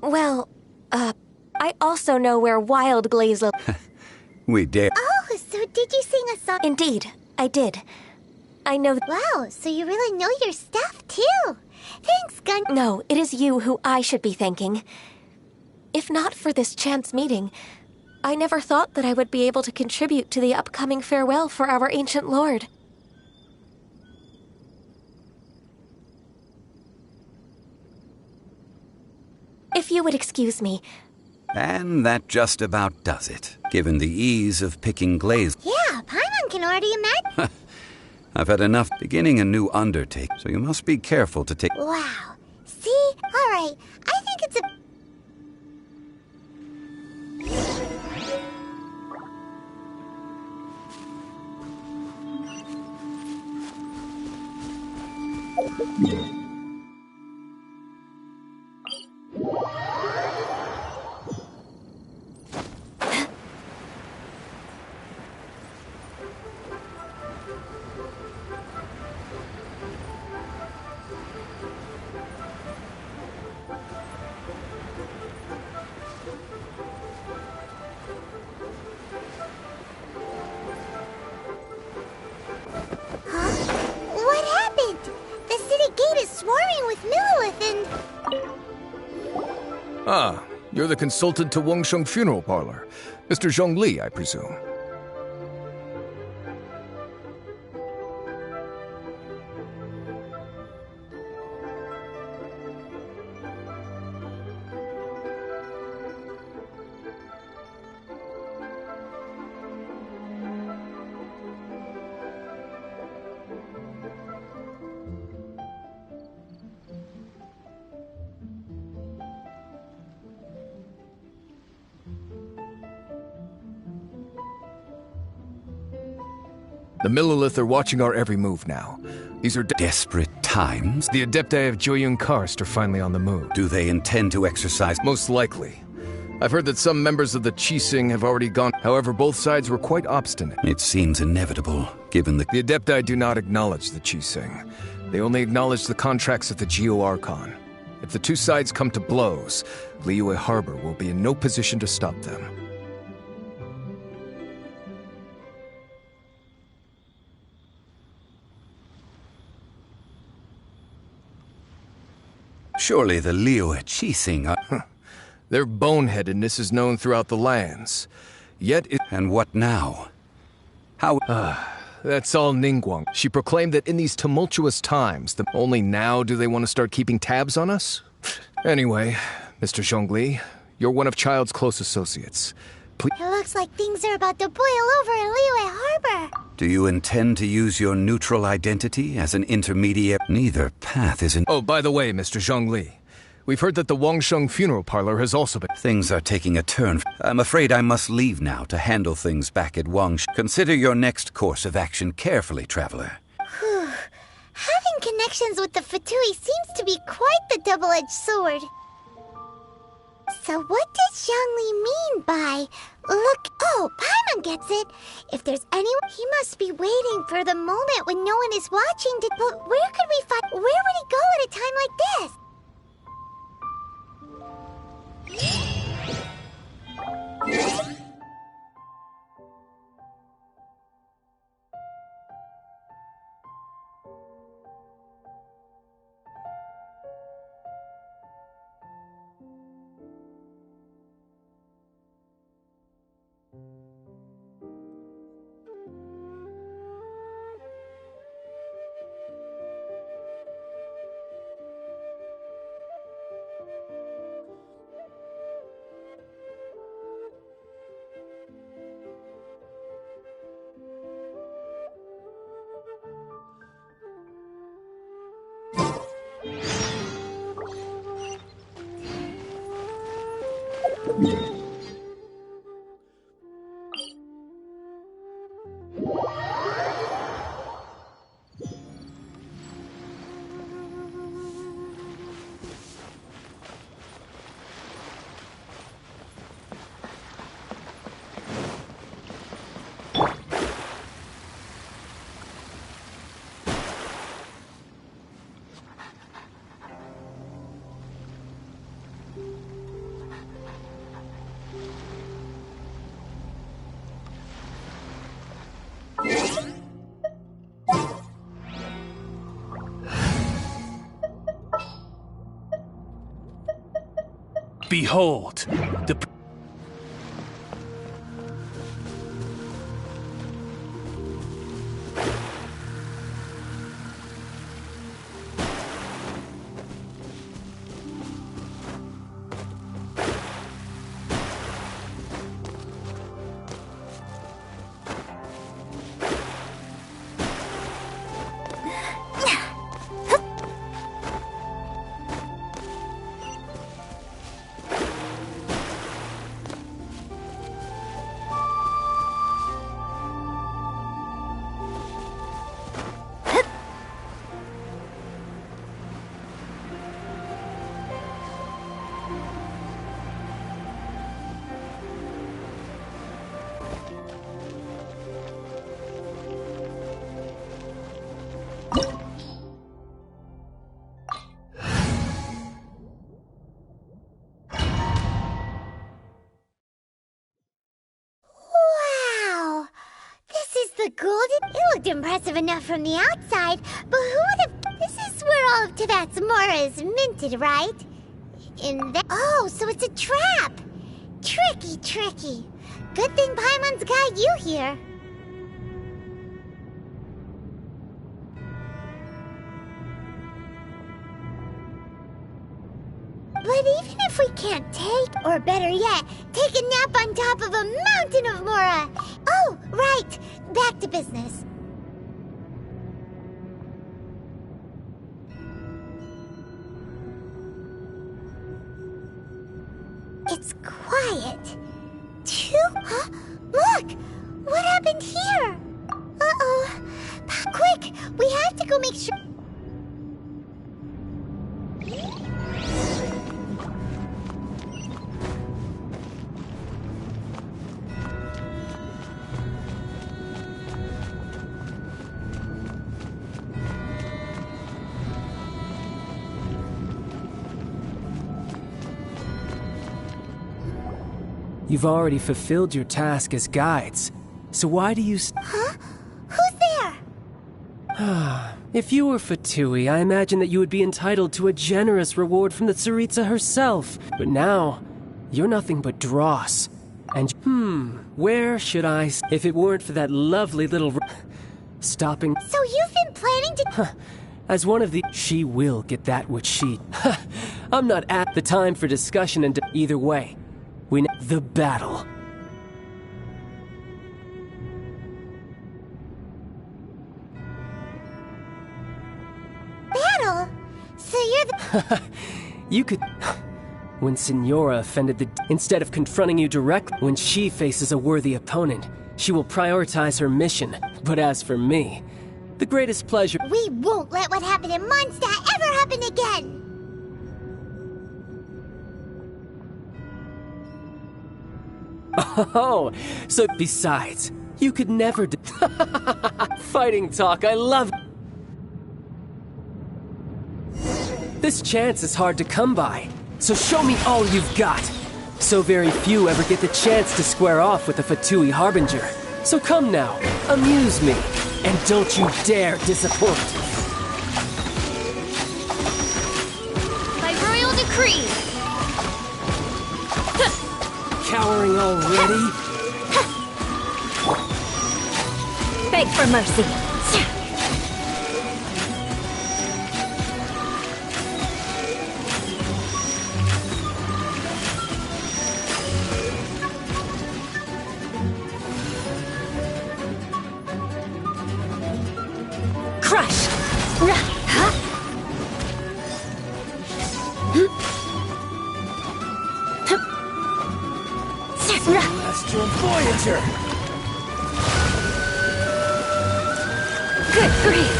Well, I also know where Wild Glaze lo- We dare. Oh, so did you sing a song? Indeed, I did. I know Wow, so you really know your stuff, too. Thanks, Gun. No, it is you who I should be thanking. If not for this chance meeting, I never thought that I would be able to contribute to the upcoming farewell for our ancient lord. If you would excuse me. And that just about does it, given the ease of picking glaze. Yeah, Paimon can already imagine. I've had enough beginning a new undertaking, so you must be careful to take... Wow. See? Alright, I think it's a... What happened? The city gate is swarming with Millilith and... Ah, you're the consultant to Wangsheng Funeral Parlor. Mr. Zhongli, I presume. The Millilith are watching our every move now. These are Desperate times? The Adepti of Joyun Karst are finally on the move. Do they intend to exercise... Most likely. I've heard that some members of the Qixing have already gone. However, both sides were quite obstinate. It seems inevitable, given the... The Adepti do not acknowledge the Qixing. They only acknowledge the contracts of the Geo Archon. If the two sides come to blows, Liyue Harbor will be in no position to stop them. Surely the Liyue Qixing are... Their boneheadedness is known throughout the lands. Yet it... And what now? How... That's all Ningguang. She proclaimed that in these tumultuous times, only now do they want to start keeping tabs on us? Anyway, Mr. Zhongli, you're one of Child's close associates. Please... It looks like things are about to boil over in Liyue Harbor. Do you intend to use your neutral identity as an intermediary? Neither path is in... Oh, by the way, Mr. Zhongli, we've heard that the Wangsheng Funeral Parlor has also been... Things are taking a turn. I'm afraid I must leave now to handle things back at Wangsheng. Consider your next course of action carefully, traveler. Whew. Having connections with the Fatui seems to be quite the double-edged sword. So what does Zhongli mean by... Look... Oh, Paimon gets it. If there's anyone... He must be waiting for the moment when no one is watching to... But where could we find... Where would he go at a time like this? Behold, the... Wow! This is the golden... It looked impressive enough from the outside, but who would have... This is where all of Teyvat's Mora is minted, right? In the... Oh, so it's a trap! Tricky, tricky. Good thing Paimon's got you here. But even if we can't take, or better yet, take a nap on top of a mountain of Mora... Oh, right! Back to business. It's quiet. Huh? Look! What happened here? Uh-oh. Quick! We have to go make sure... You've already fulfilled your task as guides, so why do you Huh? Who's there? If you were Fatui, I imagine that you would be entitled to a generous reward from the Tsaritsa herself. But now, you're nothing but dross. And, where should I... If it weren't for that lovely little... Stopping... So you've been planning to... As one of the... She will get that which she... I'm not at the time for discussion and... Either way, we... The battle. Battle? So you're the... You could... When Signora offended the... Instead of confronting you directly, when she faces a worthy opponent, she will prioritize her mission. But as for me, the greatest pleasure... We won't let what happened in Mondstadt ever happen again! Oh, so besides, you could never do... Fighting talk, I love... This chance is hard to come by, so show me all you've got. So very few ever get the chance to square off with the Fatui Harbinger. So come now, amuse me, and don't you dare disappoint. By royal decree! Cowering already? Beg for mercy. Crush! Celestial Voyager! Good grief!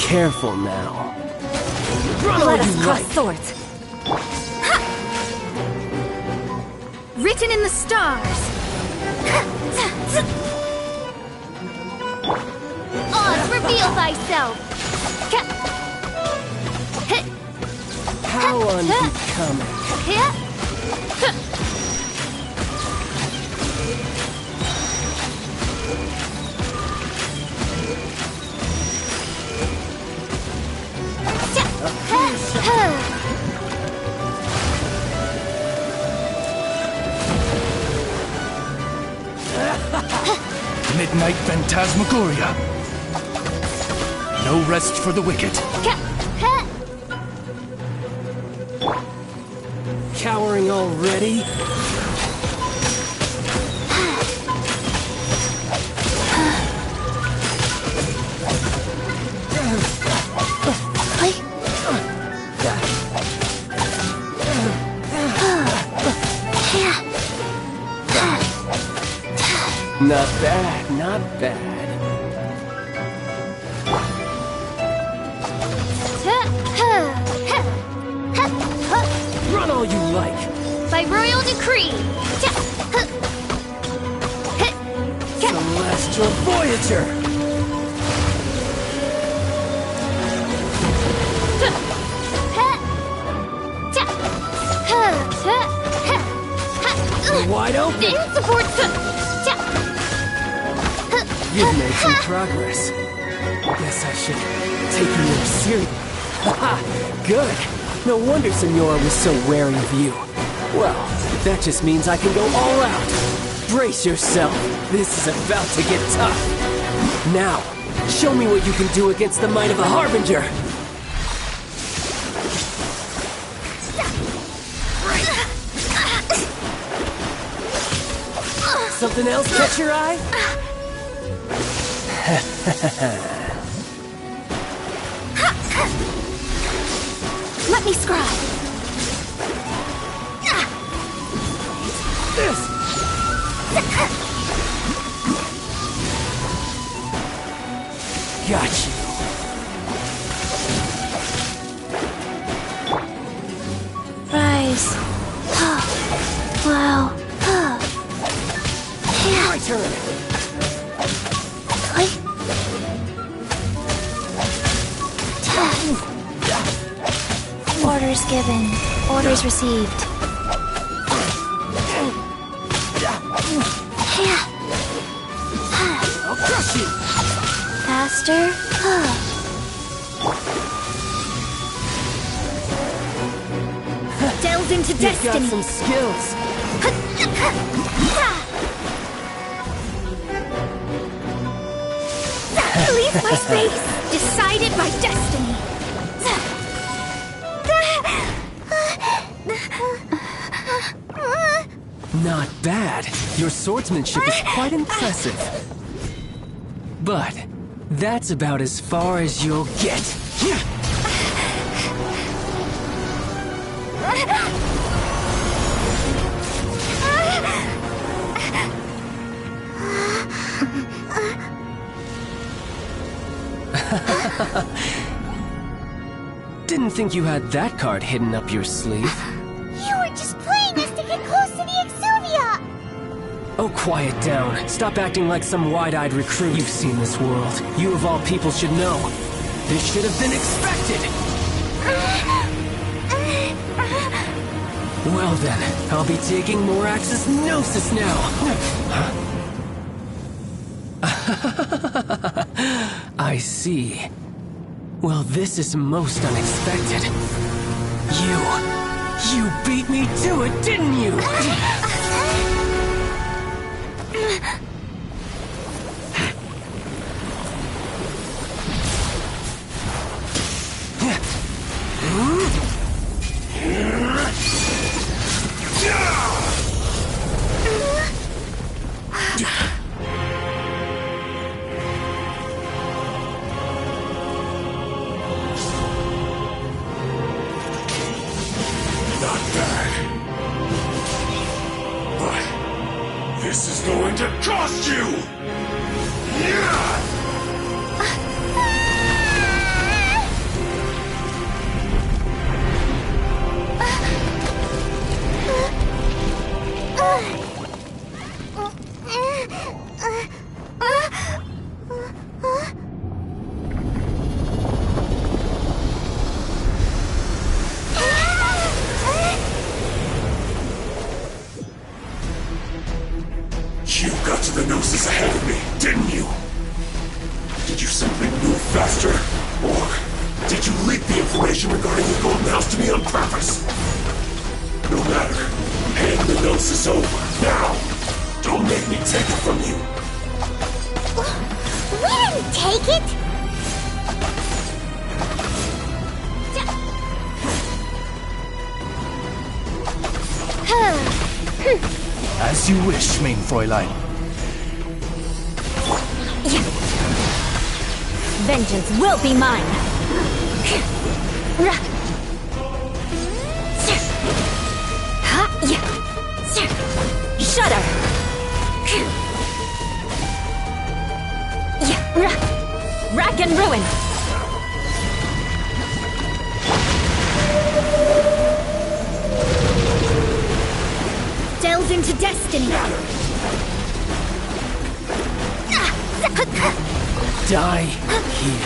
Careful now. Let us cross swords. Written in the stars. Oz, reveal thyself. How unbecoming. Phantasmagoria. No rest for the wicked. Cowering already? Not bad, not bad. Run all you like. By royal decree. Celestial Voyager. Wide open. In support. You've made some progress. Guess I should take you more seriously. Haha, good. No wonder Senora was so wary of you. Well, that just means I can go all out. Brace yourself. This is about to get tough. Now, show me what you can do against the might of the Harbinger. Something else catch your eye? Let me scribe. This! Got you. Rise. Wow. My turn. Orders given. Orders received. I'll crush you. Faster. Delve into You've got destiny. some skills. Leave my space. Decided by destiny. Not bad. Your swordsmanship is quite impressive. But that's about as far as you'll get. Didn't think you had that card hidden up your sleeve. You were just playing us to get close to the Exuvia! Oh, quiet down. Stop acting like some wide-eyed recruit. You've seen this world. You of all people should know. This should have been expected! Well then, I'll be taking Morax's Gnosis now! I see. Well, this is most unexpected. You beat me to it, didn't you? Not bad. But this is going to cost you! Yeah! You got to the Gnosis ahead of me, didn't you? Did you simply move faster? Or did you leak the information regarding the Golden House to me on purpose? No matter. Hand the Gnosis over, now! Don't make me take it from you! take it? As you wish, mein Fräulein. Vengeance will be mine! Shudder! Rack and ruin! Delve into destiny! Die here.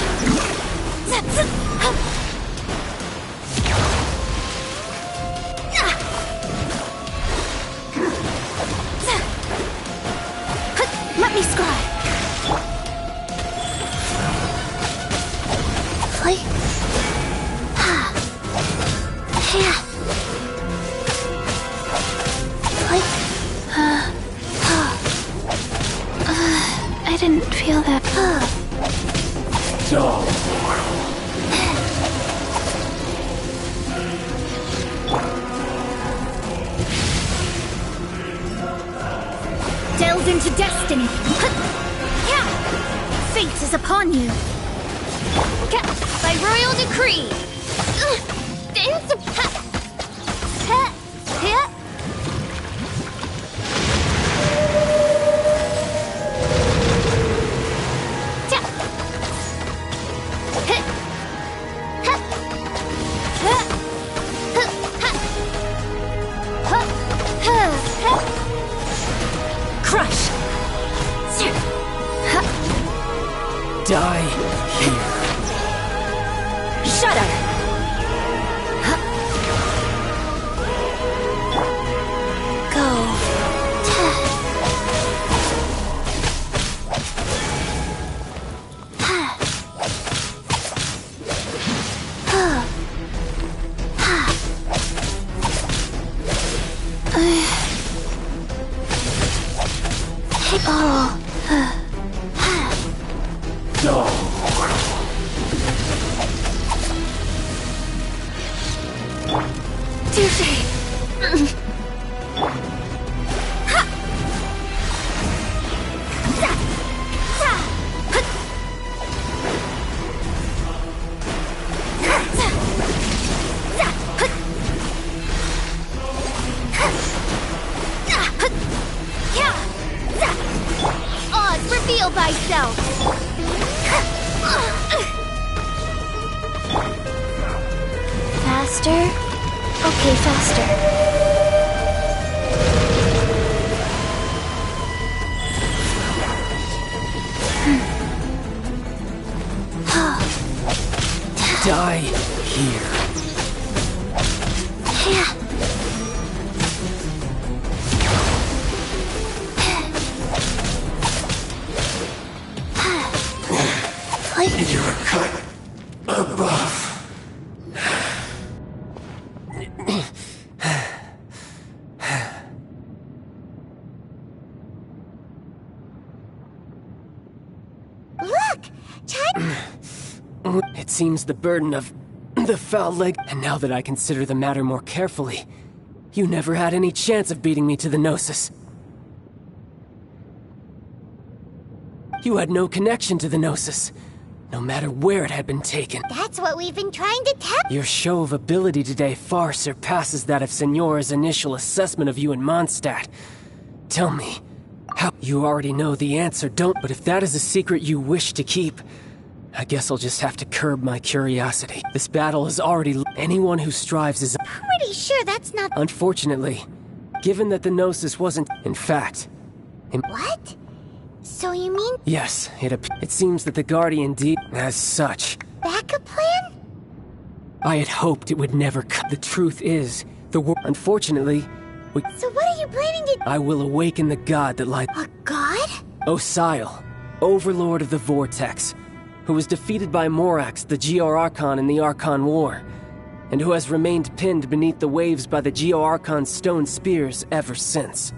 Let me scry! I didn't feel that. Delve into destiny! Fate is upon you! By royal decree! Crush! Die here. Shudder! Reveal thyself! Faster? Okay, faster. Die here. You're a cut above. Look! It seems the burden of the foul leg. And now that I consider the matter more carefully, you never had any chance of beating me to the Gnosis. You had no connection to the Gnosis, no matter where it had been taken. That's what we've been trying to tell. Your show of ability today far surpasses that of Signora's initial assessment of you in Mondstadt. Tell me, how— You already know the answer, don't— But if that is a secret you wish to keep, I guess I'll just have to curb my curiosity. This battle is already— Anyone who strives is— Pretty sure that's not— Unfortunately, given that the Gnosis wasn't— In fact— What? So you mean Yes, it seems that the Guardian deed— As such, backup plan? I had hoped it would never come. The truth is, the world— Unfortunately, So what are you planning to— I will awaken the god that lies— A god? Osial, Overlord of the Vortex, who was defeated by Morax, the Geo-Archon in the Archon War, and who has remained pinned beneath the waves by the Geo-Archon's stone spears ever since.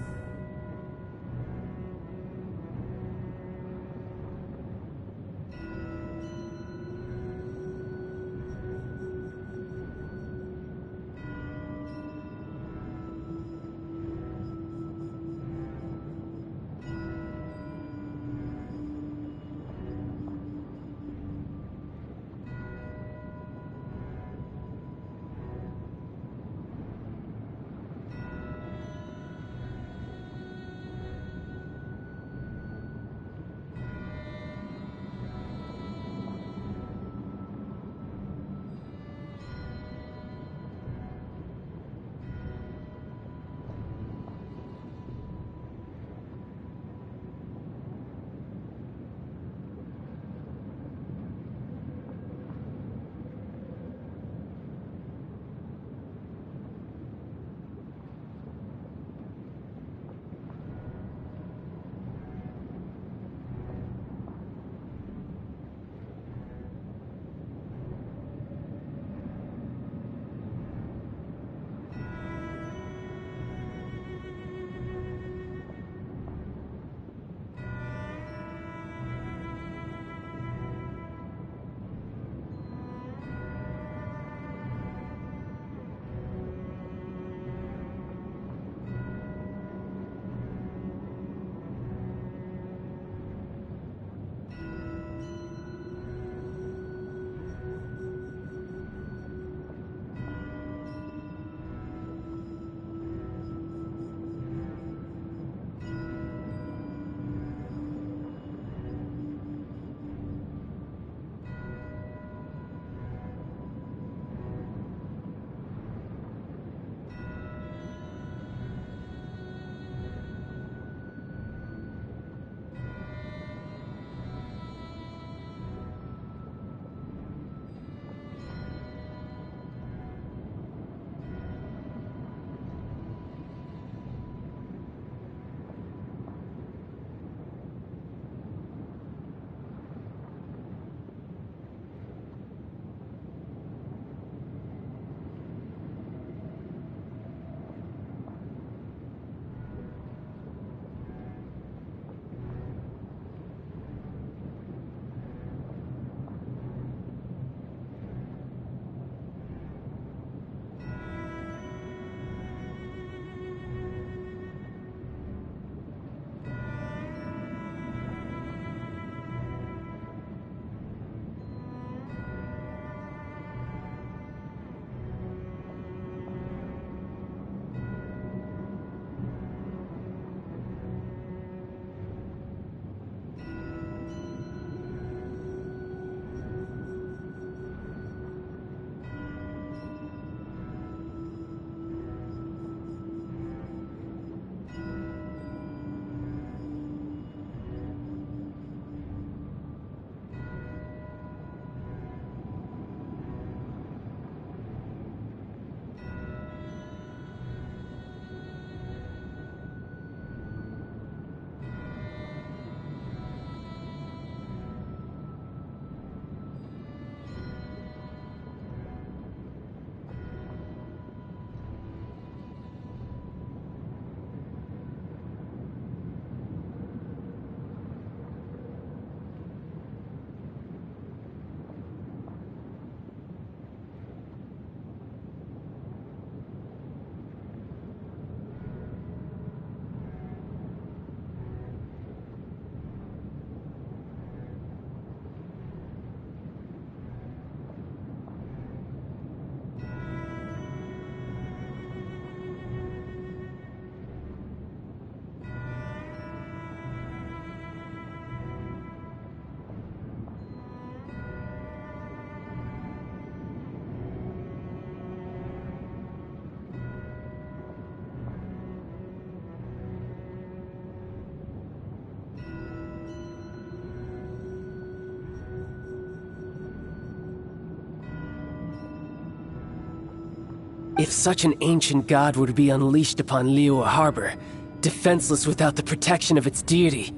If such an ancient god were to be unleashed upon Liyue Harbor, defenseless without the protection of its deity.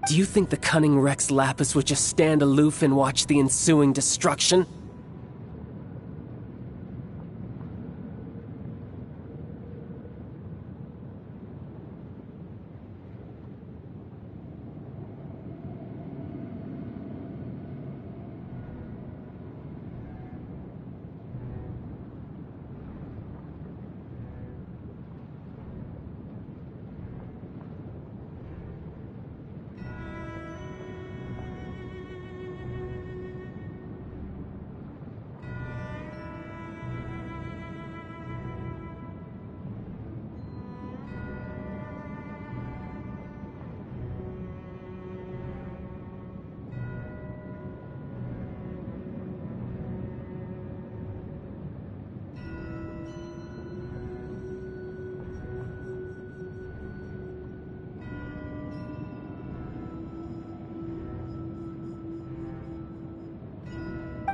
Do you think the cunning Rex Lapis would just stand aloof and watch the ensuing destruction?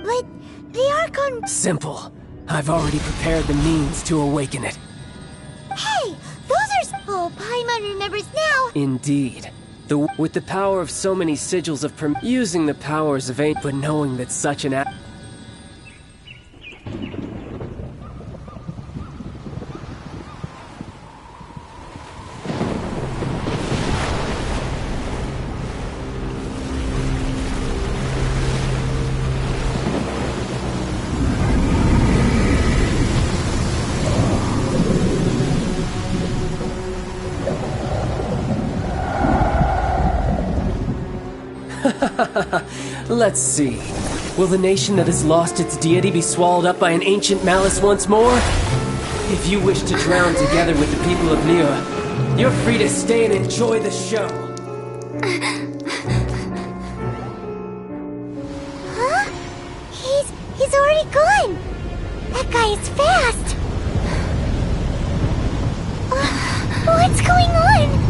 But the Archon... Simple. I've already prepared the means to awaken it. Hey! Those are... Oh, Paimon remembers now! Indeed. With the power of so many sigils of using the powers of but knowing that such an act... Let's see. Will the nation that has lost its deity be swallowed up by an ancient malice once more? If you wish to drown together with the people of Liyue, you're free to stay and enjoy the show. Huh? He's already gone! That guy is fast! What's going on?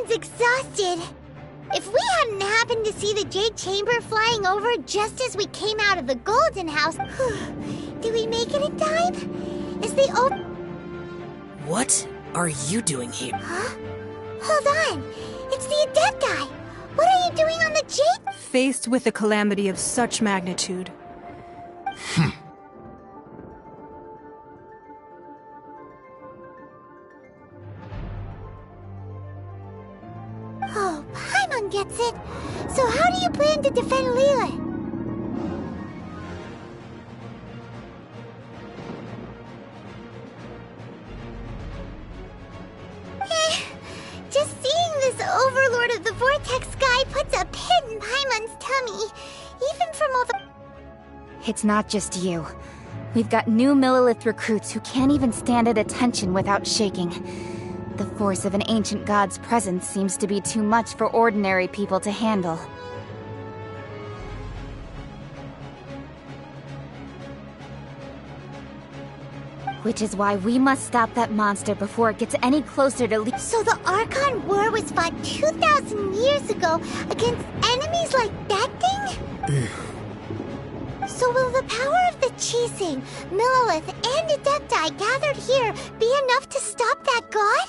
Exhausted. If we hadn't happened to see the Jade Chamber flying over just as we came out of the Golden House, did we make it in time? Is the What are you doing here? Huh? Hold on. It's the Adepti. What are you doing on the Jade? Faced with a calamity of such magnitude. Oh, Paimon gets it. So how do you plan to defend Liyue? Just seeing this Overlord of the Vortex guy puts a pit in Paimon's tummy. Even from all the... It's not just you. We've got new Millilith recruits who can't even stand at attention without shaking. The force of an ancient god's presence seems to be too much for ordinary people to handle. Which is why we must stop that monster before it gets any closer to So the Archon War was fought 2,000 years ago against enemies like that thing? So will the power of the Chising, Millilith, and Adepti gathered here be enough to stop that god?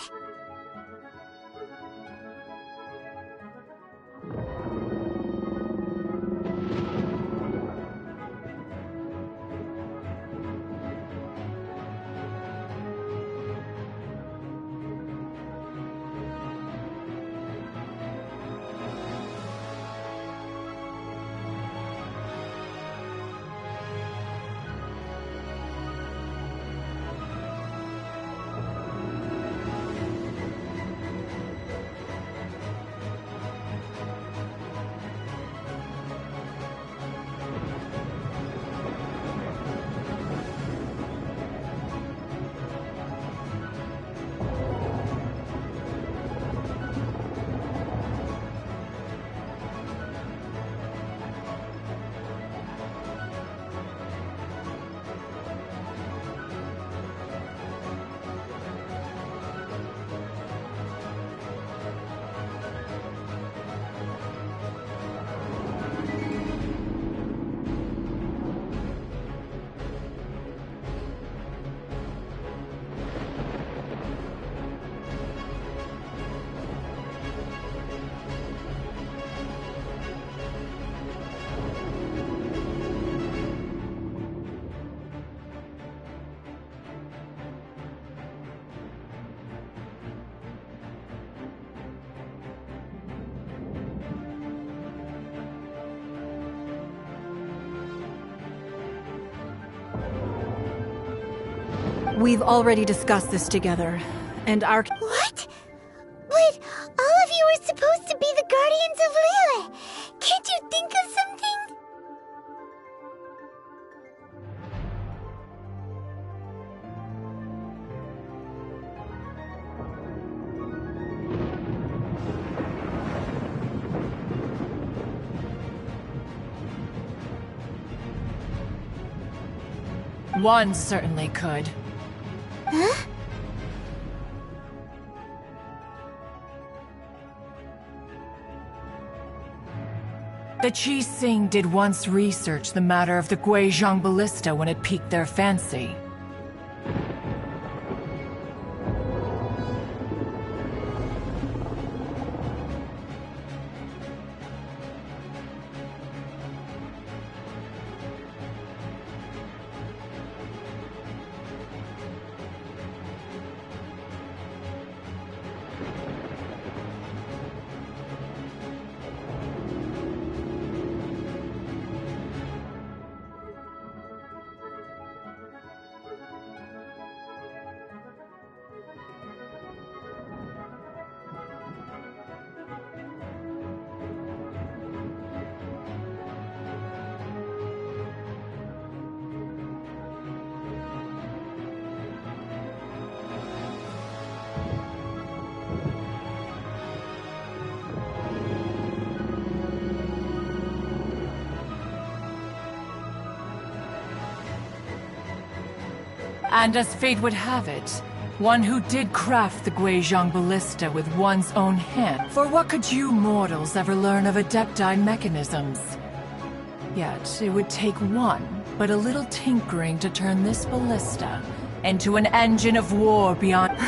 We've already discussed this together, and our... What? But all of you are supposed to be the Guardians of Liyue. Can't you think of something? One certainly could. Huh? The Qi Sing did once research the matter of the Guizhong Ballista when it piqued their fancy. And as fate would have it, one who did craft the Guizhong Ballista with one's own hand. For what could you mortals ever learn of Adepti mechanisms? Yet, it would take one, but a little tinkering to turn this ballista into an engine of war beyond...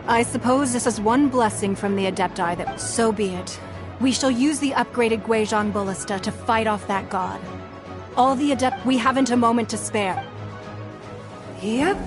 I suppose this is one blessing from the Adepti that... So be it. We shall use the upgraded Guizhong Ballista to fight off that god. All the Adept... We haven't a moment to spare. Yep.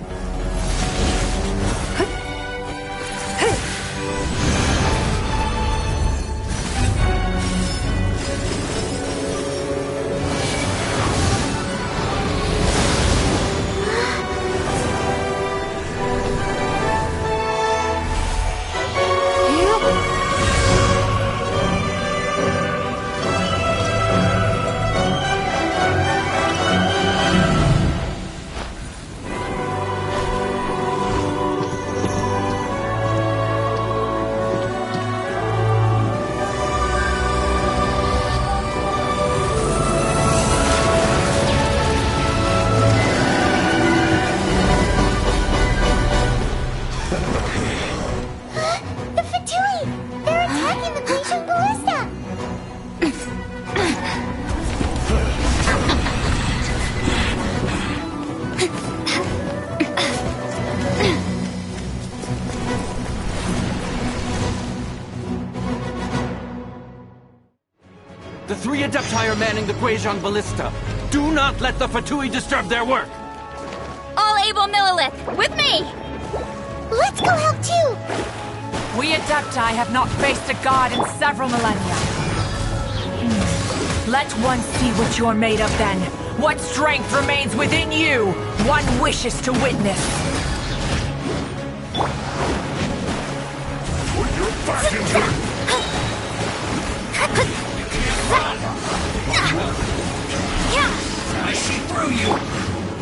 The three Adepti are manning the Guizhong Ballista. Do not let the Fatui disturb their work! All able Millilith, with me! Let's go help too! We Adepti have not faced a god in several millennia. Let one see what you're made of then. What strength remains within you, one wishes to witness. Put your back into it! I see through you.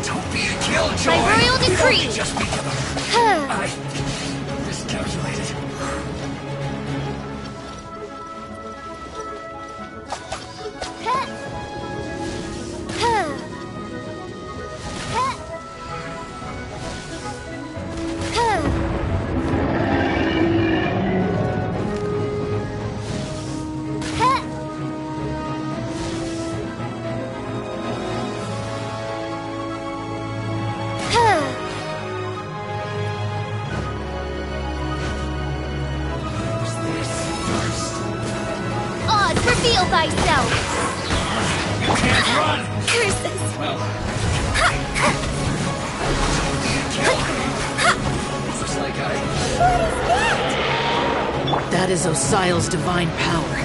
Don't be a killjoy. My royal decree. Just be I miscalculated. Reveal thyself! You can't run! Curses! Well, looks like That is Osial's divine power.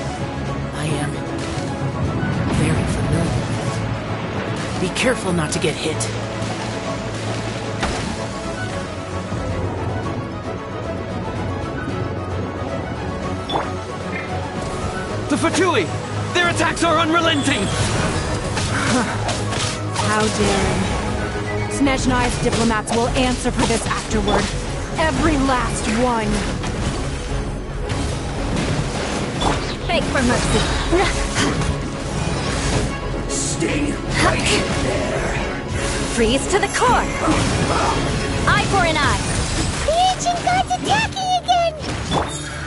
I am very familiar with it. Be careful not to get hit. Fatui! Their attacks are unrelenting! How daring. Snezhnai's diplomats will answer for this afterward. Every last one. Beg for mercy. Stay right there. Freeze to the core. Eye for an eye. The ancient god's attacking again!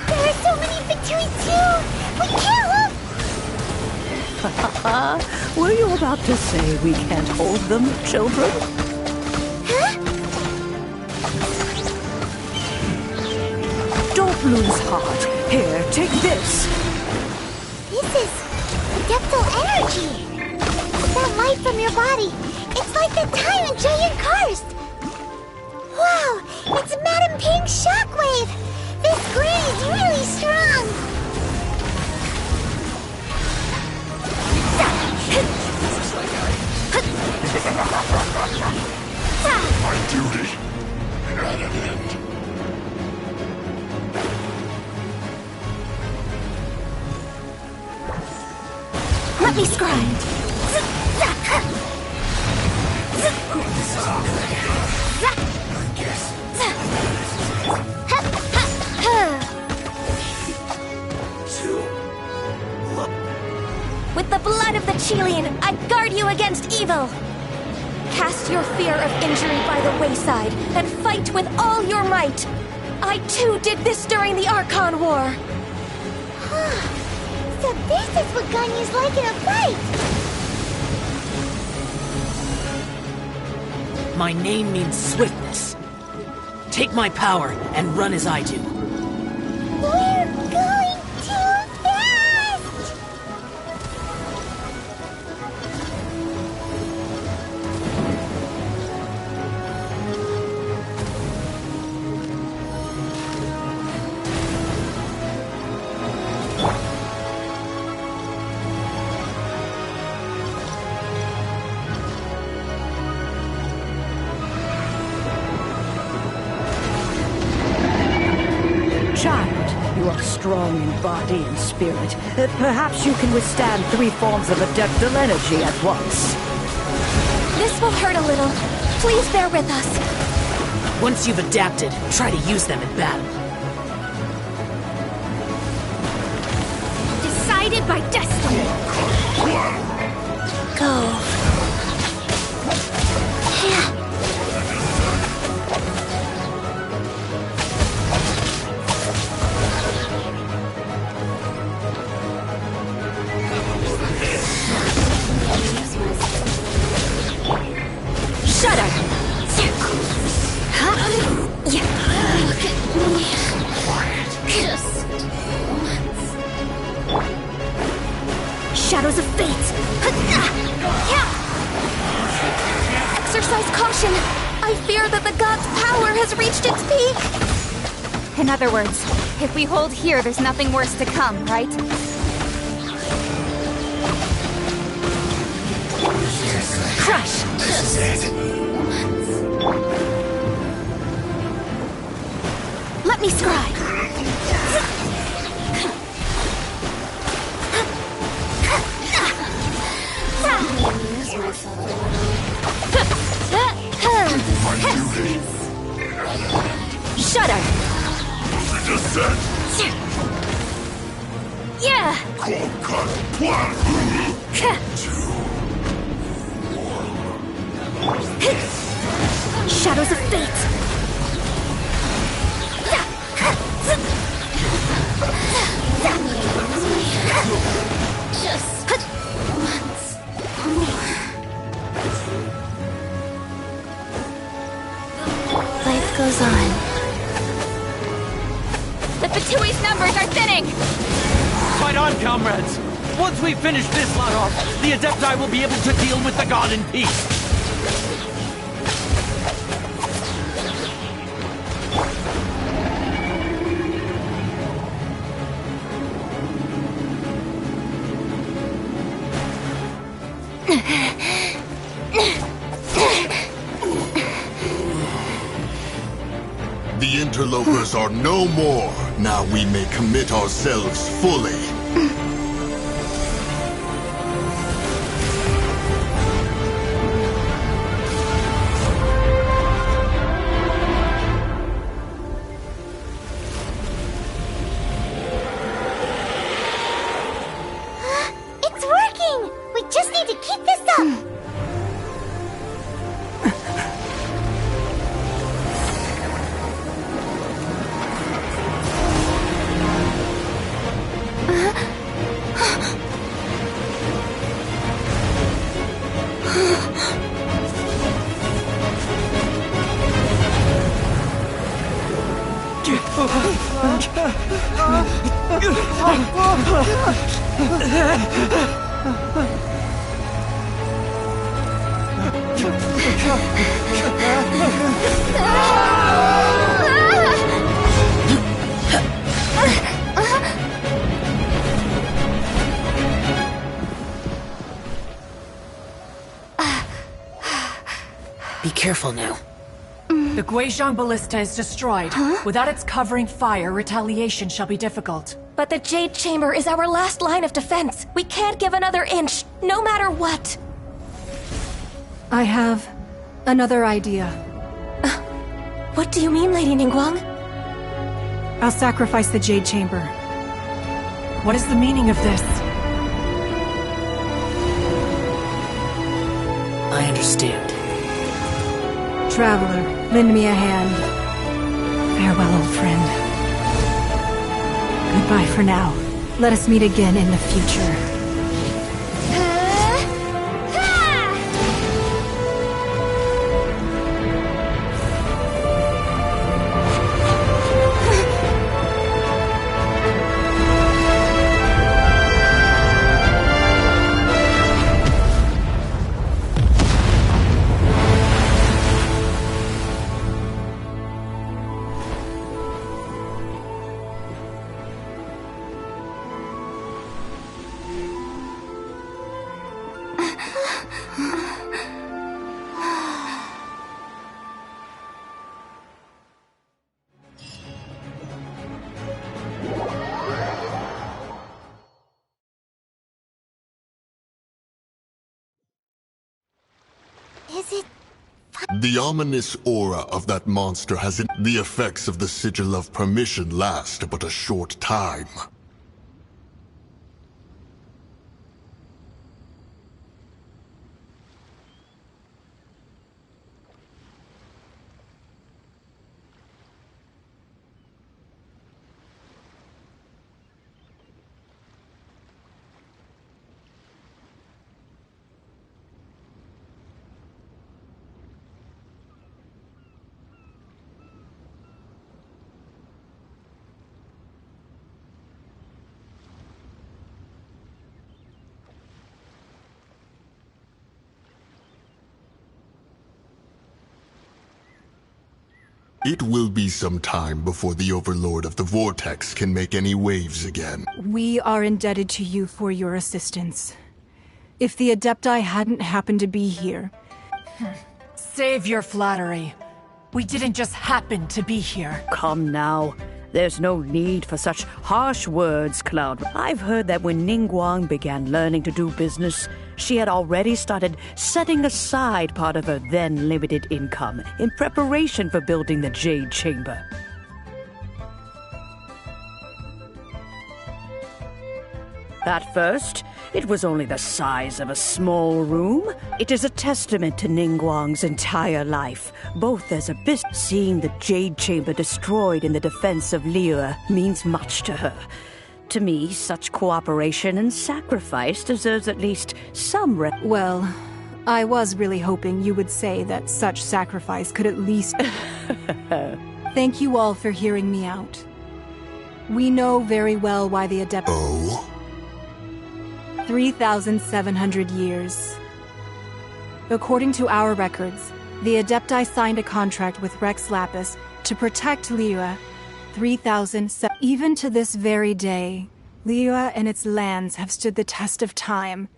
There are so many Fatui too! We can't look! Were you about to say we can't hold them, children? Huh? Don't lose heart. Here, take this. This is adeptal energy! That light from your body, it's like the time in Giant Karst! Wow, it's Madame Ping's shockwave! This grid is really strong! My duty at an end. Let me scribe. With the blood of the Chilean, I guard you against evil. Cast your fear of injury by the wayside and fight with all your might. I too did this during the Archon War. So this is what Ganyu's like in a fight! My name means swiftness. Take my power and run as I do. We're going too fast! Child, you are strong in body and spirit. Perhaps you can withstand 3 forms of adeptal energy at once. This will hurt a little. Please bear with us. Once you've adapted, try to use them in battle. Decided by destiny. Go. Shudder. Shadows of fate. Exercise caution. I fear that the god's power has reached its peak. In other words, if we hold here, there's nothing worse to come, right? Crush! This is it. Let me scribe. Shudder! Descent. Yeah! Cold cut plan. 2. Shadows of fate! Just once more. Life goes on. The Fatui's numbers are thinning! Fight on, comrades! Once we finish this lot off, the Adepti will be able to deal with the god in peace! The interlopers are no more. Now we may commit ourselves fully. Be careful now. The Guizhong Ballista is destroyed. Without its covering fire, retaliation shall be difficult. But the Jade Chamber is our last line of defense. We can't give another inch, no matter what. I have another idea. What do you mean, Lady Ningguang? I'll sacrifice the Jade Chamber. What is the meaning of this? I understand. Traveler, lend me a hand. Farewell, old friend. Goodbye for now. Let us meet again in the future. Is it... The ominous aura of that monster has... The effects of the Sigil of Permission last but a short time. It will be some time before the Overlord of the Vortex can make any waves again. We are indebted to you for your assistance. If the Adepti hadn't happened to be here... Save your flattery. We didn't just happen to be here. Come now. There's no need for such harsh words, Cloud. I've heard that when Ningguang began learning to do business, she had already started setting aside part of her then limited income in preparation for building the Jade Chamber. At first, it was only the size of a small room. It is a testament to Ningguang's entire life, both as a business. Seeing the Jade Chamber destroyed in the defense of Liyue means much to her. To me, such cooperation and sacrifice deserves at least some Well, I was really hoping you would say that such sacrifice could at least... Thank you all for hearing me out. We know very well why the Adept... Oh? 3,700 years. According to our records, the Adepti signed a contract with Rex Lapis to protect Liyue 3,000... Even to this very day, Liyue and its lands have stood the test of time.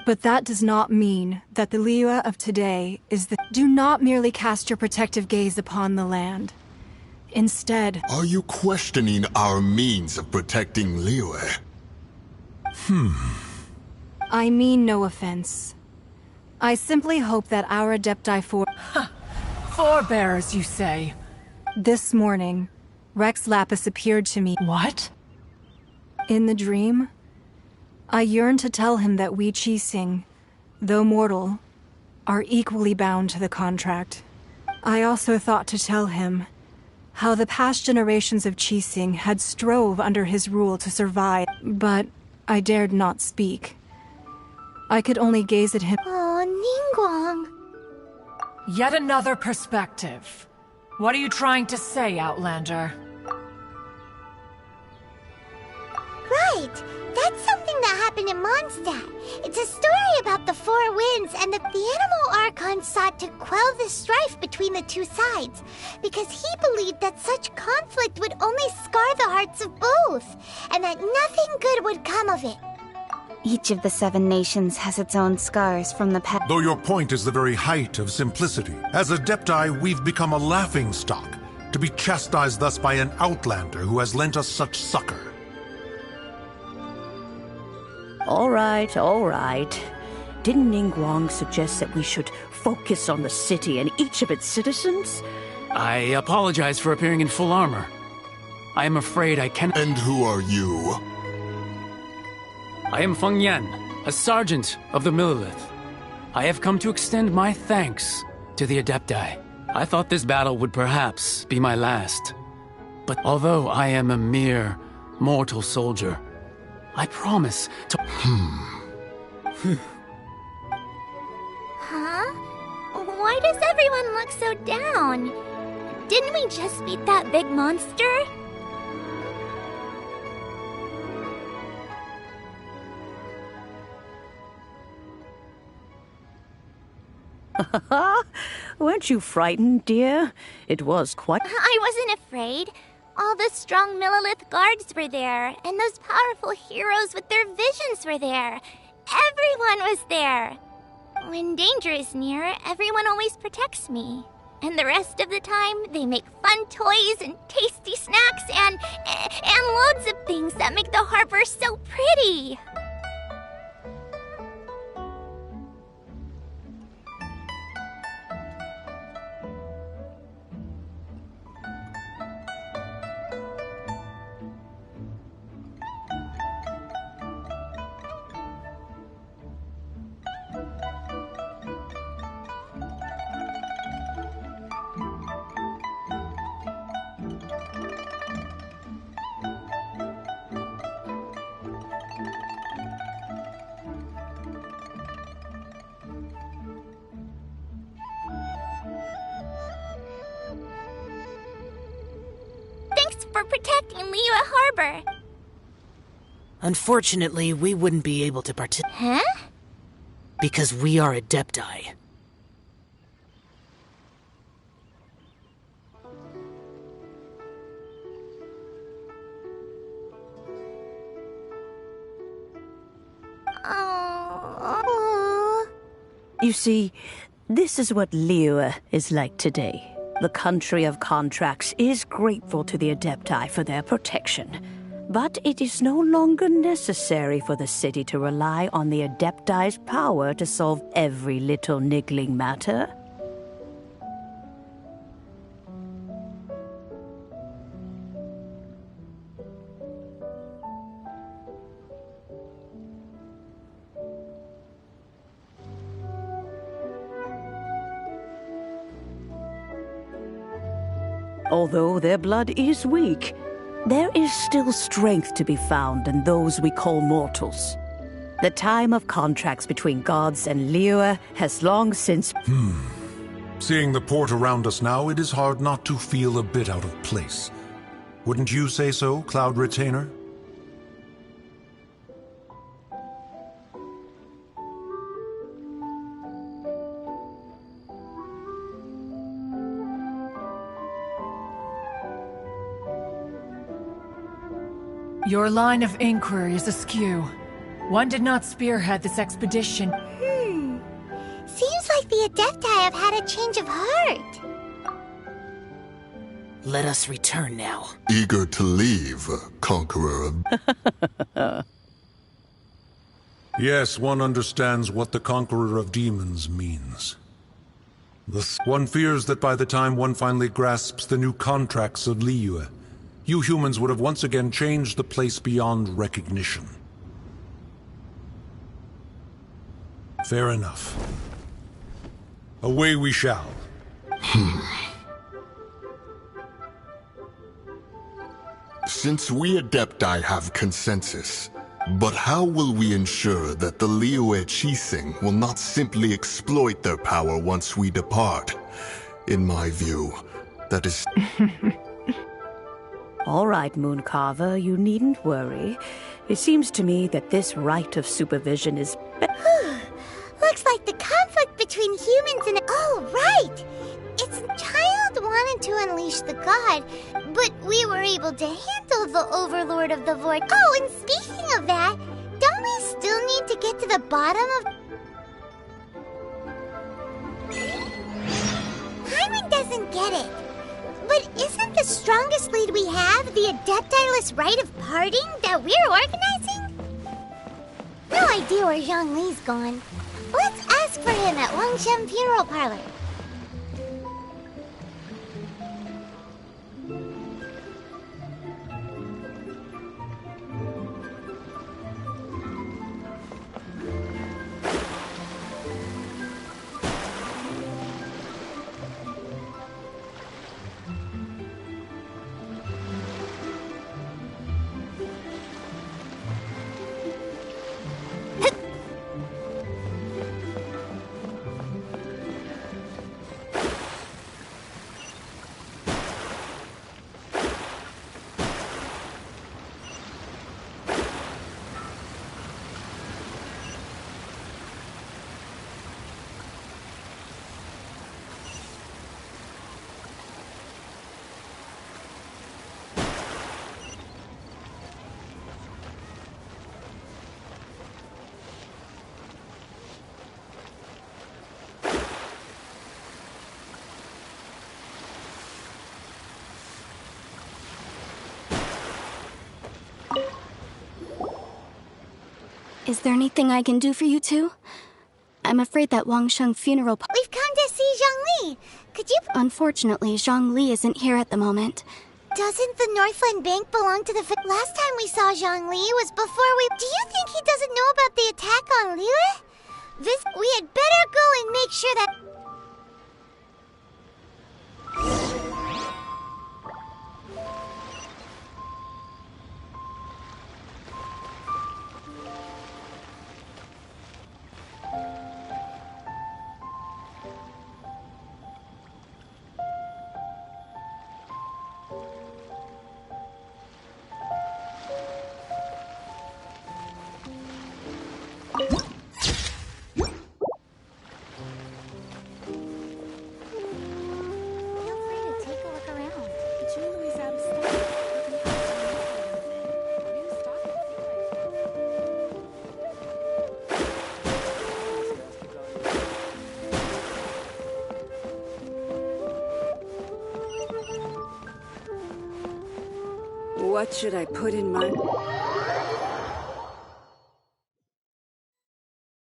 But that does not mean that the Liyue of today is the... Do not merely cast your protective gaze upon the land. Instead... Are you questioning our means of protecting Liyue? I mean no offense. I simply hope that our Adepti Forebears, you say? This morning, Rex Lapis appeared to me. What? In the dream, I yearned to tell him that we Qixing, though mortal, are equally bound to the contract. I also thought to tell him how the past generations of Qixing had strove under his rule to survive, but I dared not speak. I could only gaze at him. Oh, Ningguang. Yet another perspective. What are you trying to say, Outlander? Right! That's something that happened in Mondstadt. It's a story about the Four Winds and that the Animal Archon sought to quell the strife between the two sides, because he believed that such conflict would only scar the hearts of both, and that nothing good would come of it. Each of the 7 nations has its own scars from the past. Though your point is the very height of simplicity, as Adepti, we've become a laughingstock, to be chastised thus by an Outlander who has lent us such succor. All right, all right. Didn't Ningguang suggest that we should focus on the city and each of its citizens? I apologize for appearing in full armor. I am afraid I cannot— And who are you? I am Feng Yan, a sergeant of the Millelith. I have come to extend my thanks to the Adepti. I thought this battle would perhaps be my last. But although I am a mere mortal soldier, I promise to— Huh? Why does everyone look so down? Didn't we just beat that big monster? Weren't you frightened, dear? It was quite— I wasn't afraid. All the strong Millelith guards were there, and those powerful heroes with their visions were there. Everyone was there. When danger is near, everyone always protects me. And the rest of the time, they make fun toys and tasty snacks and loads of things that make the harbor so pretty. For protecting Liyue Harbor. Unfortunately, we wouldn't be able to participate. Huh? Because we are Adepti. Oh. You see, this is what Liyue is like today. The country of contracts is grateful to the Adepti for their protection. But it is no longer necessary for the city to rely on the Adepti's power to solve every little niggling matter. Although their blood is weak, there is still strength to be found in those we call mortals. The time of contracts between gods and Liyue has long since— Seeing the port around us now, it is hard not to feel a bit out of place. Wouldn't you say so, Cloud Retainer? Your line of inquiry is askew. One did not spearhead this expedition. Seems like the Adepti have had a change of heart. Let us return now. Eager to leave, Conqueror of... Yes, one understands what the Conqueror of Demons means. One fears that by the time one finally grasps the new contracts of Liyue, you humans would have once again changed the place beyond recognition. Fair enough. Away we shall. Since we Adepti have consensus, But how will we ensure that the Liyue Qixing will not simply exploit their power once we depart? In my view, that is... All right, Mooncarver, you needn't worry. It seems to me that this right of supervision is... Looks like the conflict between humans and... Oh, right! Its child wanted to unleash the god, but we were able to handle the Overlord of the Void. Oh, and speaking of that, don't we still need to get to the bottom of... Paimon doesn't get it. But isn't the strongest lead we have the Adeptiless Rite of Parting that we're organizing? No idea where Zhongli's gone. Let's ask for him at Wangshen Funeral Parlor. Is there anything I can do for you two? I'm afraid that Wangshen Funeral... We've come to see Zhongli. Could you... Unfortunately, Zhongli isn't here at the moment. Doesn't the Northland Bank belong to the... Last time we saw Zhongli was before we... Do you think he doesn't know about the attack on Liyue? We had better go and make sure that... What should I put in my...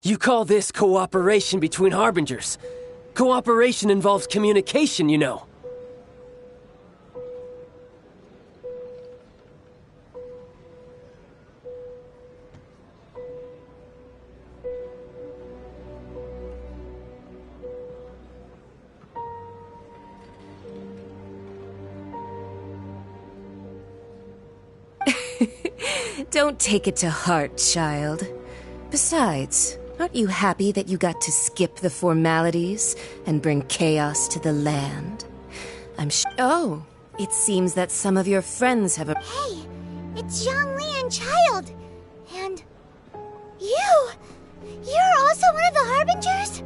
You call this cooperation between Harbingers? Cooperation involves communication, you know. Don't take it to heart, child. Besides, aren't you happy that you got to skip the formalities and bring chaos to the land? Oh, it seems that some of your friends have a... Hey, it's Zhongli and Child. And... you! You're also one of the Harbingers?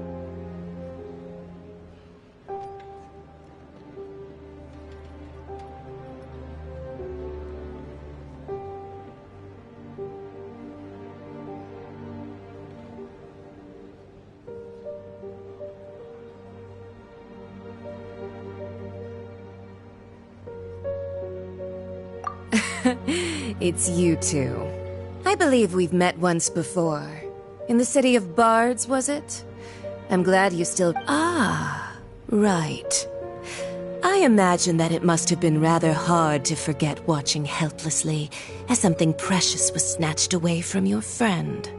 It's you two. I believe we've met once before. In the city of Bards, was it? I'm glad you still... Ah, right. I imagine that it must have been rather hard to forget watching helplessly as something precious was snatched away from your friend.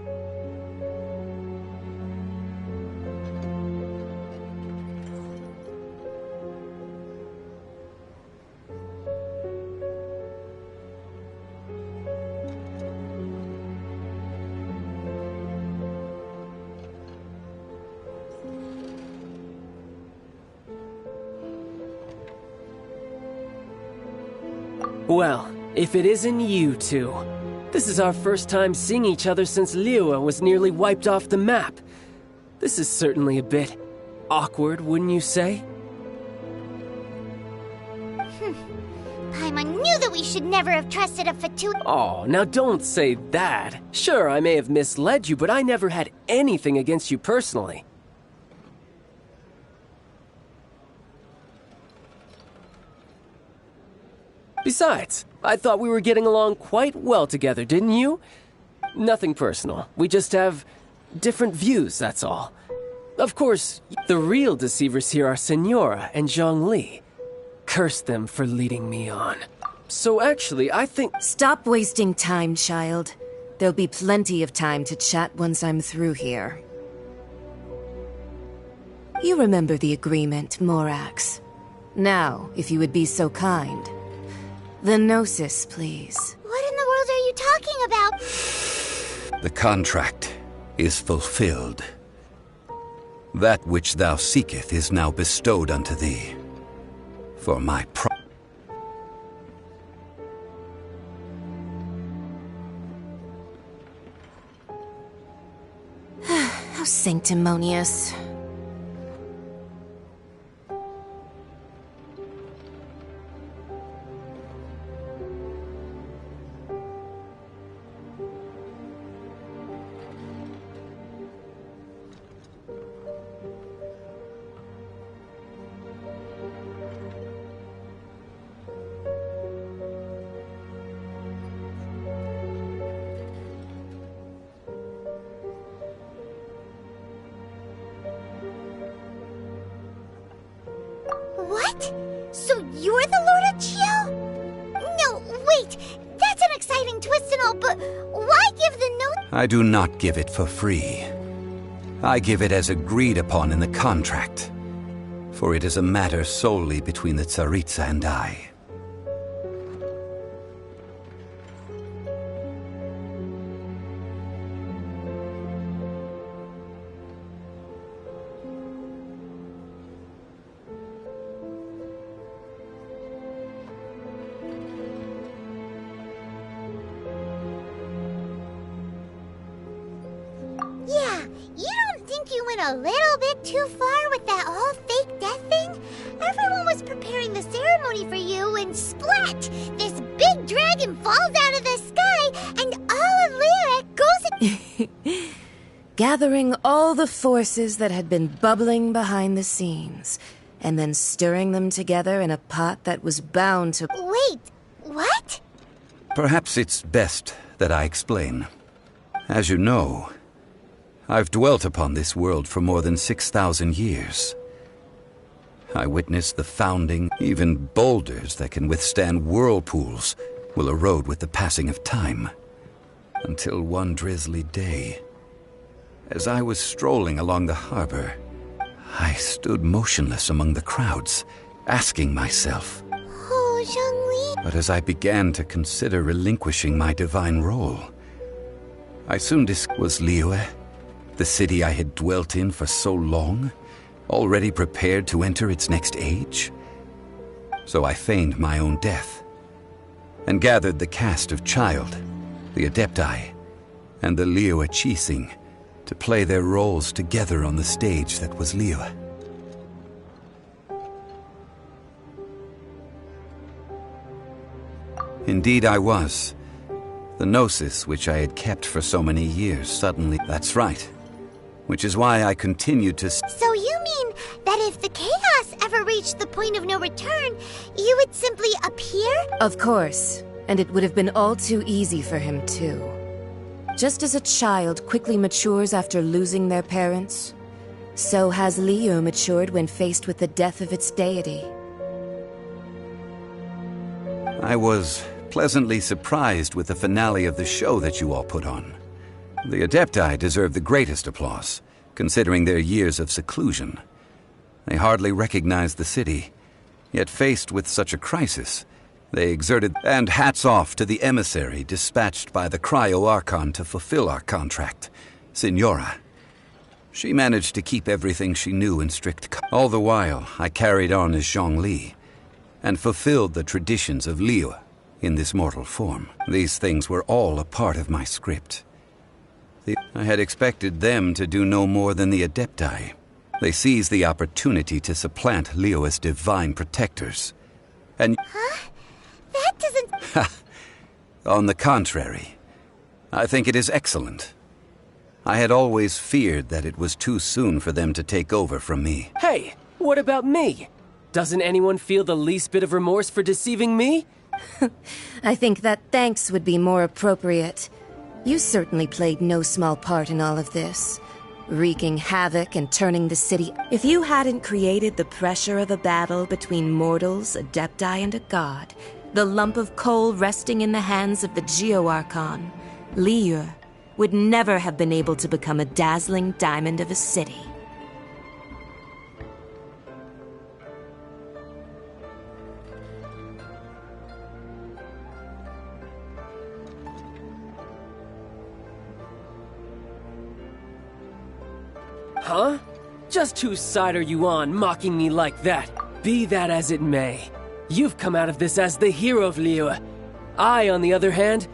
Well, if it isn't you two. This is our first time seeing each other since Liyue was nearly wiped off the map. This is certainly a bit awkward, wouldn't you say? Paimon knew that we should never have trusted a Fatui. Oh, now don't say that. Sure, I may have misled you, but I never had anything against you personally. Besides, I thought we were getting along quite well together, didn't you? Nothing personal. We just have different views, that's all. Of course, the real deceivers here are Senora and Zhongli. Curse them for leading me on. So actually, I think— Stop wasting time, child. There'll be plenty of time to chat once I'm through here. You remember the agreement, Morax. Now, if you would be so kind. The Gnosis, please. What in the world are you talking about? The contract is fulfilled. That which thou seeketh is now bestowed unto thee. For my How sanctimonious. What? So you're the Lord of Chio? No, wait. That's an exciting twist and all, but why give the note? I do not give it for free. I give it as agreed upon in the contract. For it is a matter solely between the Tsaritsa and I. Yeah, you don't think you went a little bit too far with that whole fake death thing? Everyone was preparing the ceremony for you, and splat! This big dragon falls out of the sky, and all of Lyric goes— Gathering all the forces that had been bubbling behind the scenes, and then stirring them together in a pot that was bound to— Wait, what? Perhaps it's best that I explain. As you know, I've dwelt upon this world for more than 6,000 years. I witnessed the founding. Even boulders that can withstand whirlpools will erode with the passing of time. Until one drizzly day, as I was strolling along the harbor, I stood motionless among the crowds, asking myself— Oh, Zhongli. But as I began to consider relinquishing my divine role, I soon was Liyue, the city I had dwelt in for so long, already prepared to enter its next age? So I feigned my own death, and gathered the cast of Child, the Adepti, and the Liyue Qixing to play their roles together on the stage that was Liyue. Indeed I was. The Gnosis, which I had kept for so many years, suddenly— That's right. Which is why I continued to— So you mean that if the chaos ever reached the point of no return, you would simply appear? Of course, and it would have been all too easy for him too. Just as a child quickly matures after losing their parents, so has Liyue matured when faced with the death of its deity. I was pleasantly surprised with the finale of the show that you all put on. The Adepti deserve the greatest applause, considering their years of seclusion. They hardly recognized the city, yet faced with such a crisis, they exerted— And hats off to the emissary dispatched by the Cryo-Archon to fulfill our contract, Senora. She managed to keep everything she knew in strict— All the while, I carried on as Zhongli, and fulfilled the traditions of Liyue in this mortal form. These things were all a part of my script. I had expected them to do no more than the Adepti. They seized the opportunity to supplant Leo as divine protectors. And... Huh? That doesn't... On the contrary, I think it is excellent. I had always feared that it was too soon for them to take over from me. Hey, what about me? Doesn't anyone feel the least bit of remorse for deceiving me? I think that thanks would be more appropriate. You certainly played no small part in all of this, wreaking havoc and turning the city. If you hadn't created the pressure of a battle between mortals, Adepti, and a god, the lump of coal resting in the hands of the Geo-Archon, Liyue, would never have been able to become a dazzling diamond of a city. Huh? Just whose side are you on, mocking me like that? Be that as it may, you've come out of this as the hero of Liyue. I, on the other hand...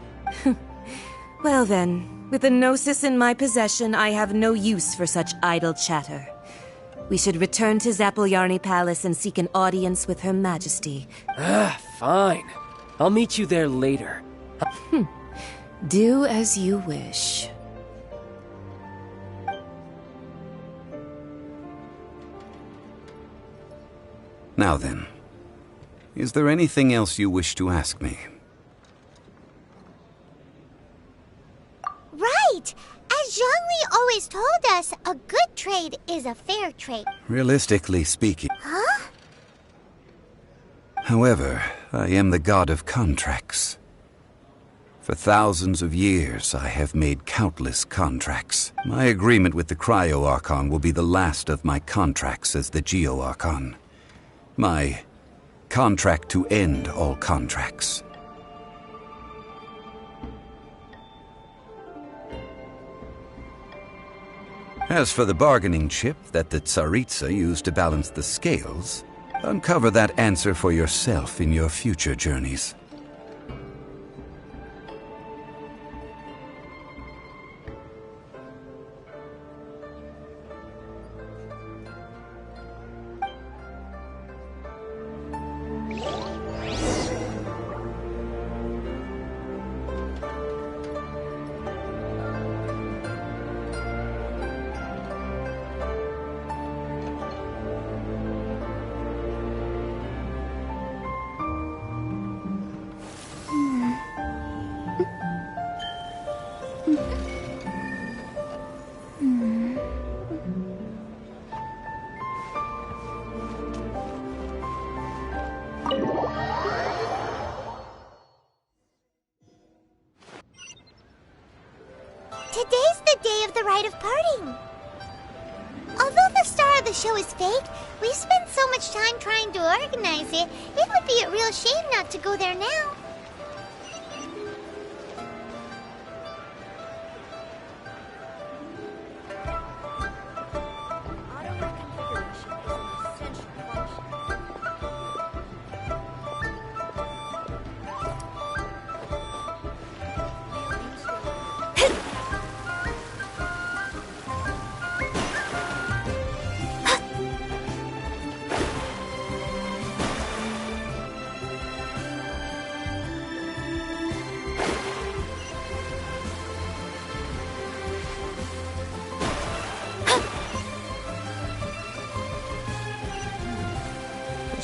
Well then, with the Gnosis in my possession, I have no use for such idle chatter. We should return to Zappolyarny Palace and seek an audience with Her Majesty. Fine. I'll meet you there later. Do as you wish. Now then, is there anything else you wish to ask me? Right! As Zhongli always told us, a good trade is a fair trade. Realistically speaking. Huh? However, I am the god of contracts. For thousands of years, I have made countless contracts. My agreement with the Cryo-Archon will be the last of my contracts as the Geo-Archon. My contract to end all contracts. As for the bargaining chip that the Tsaritsa used to balance the scales, uncover that answer for yourself in your future journeys. Today's the day of the rite of parting. Although the star of the show is fake, we spent so much time trying to organize it, it would be a real shame not to go there now.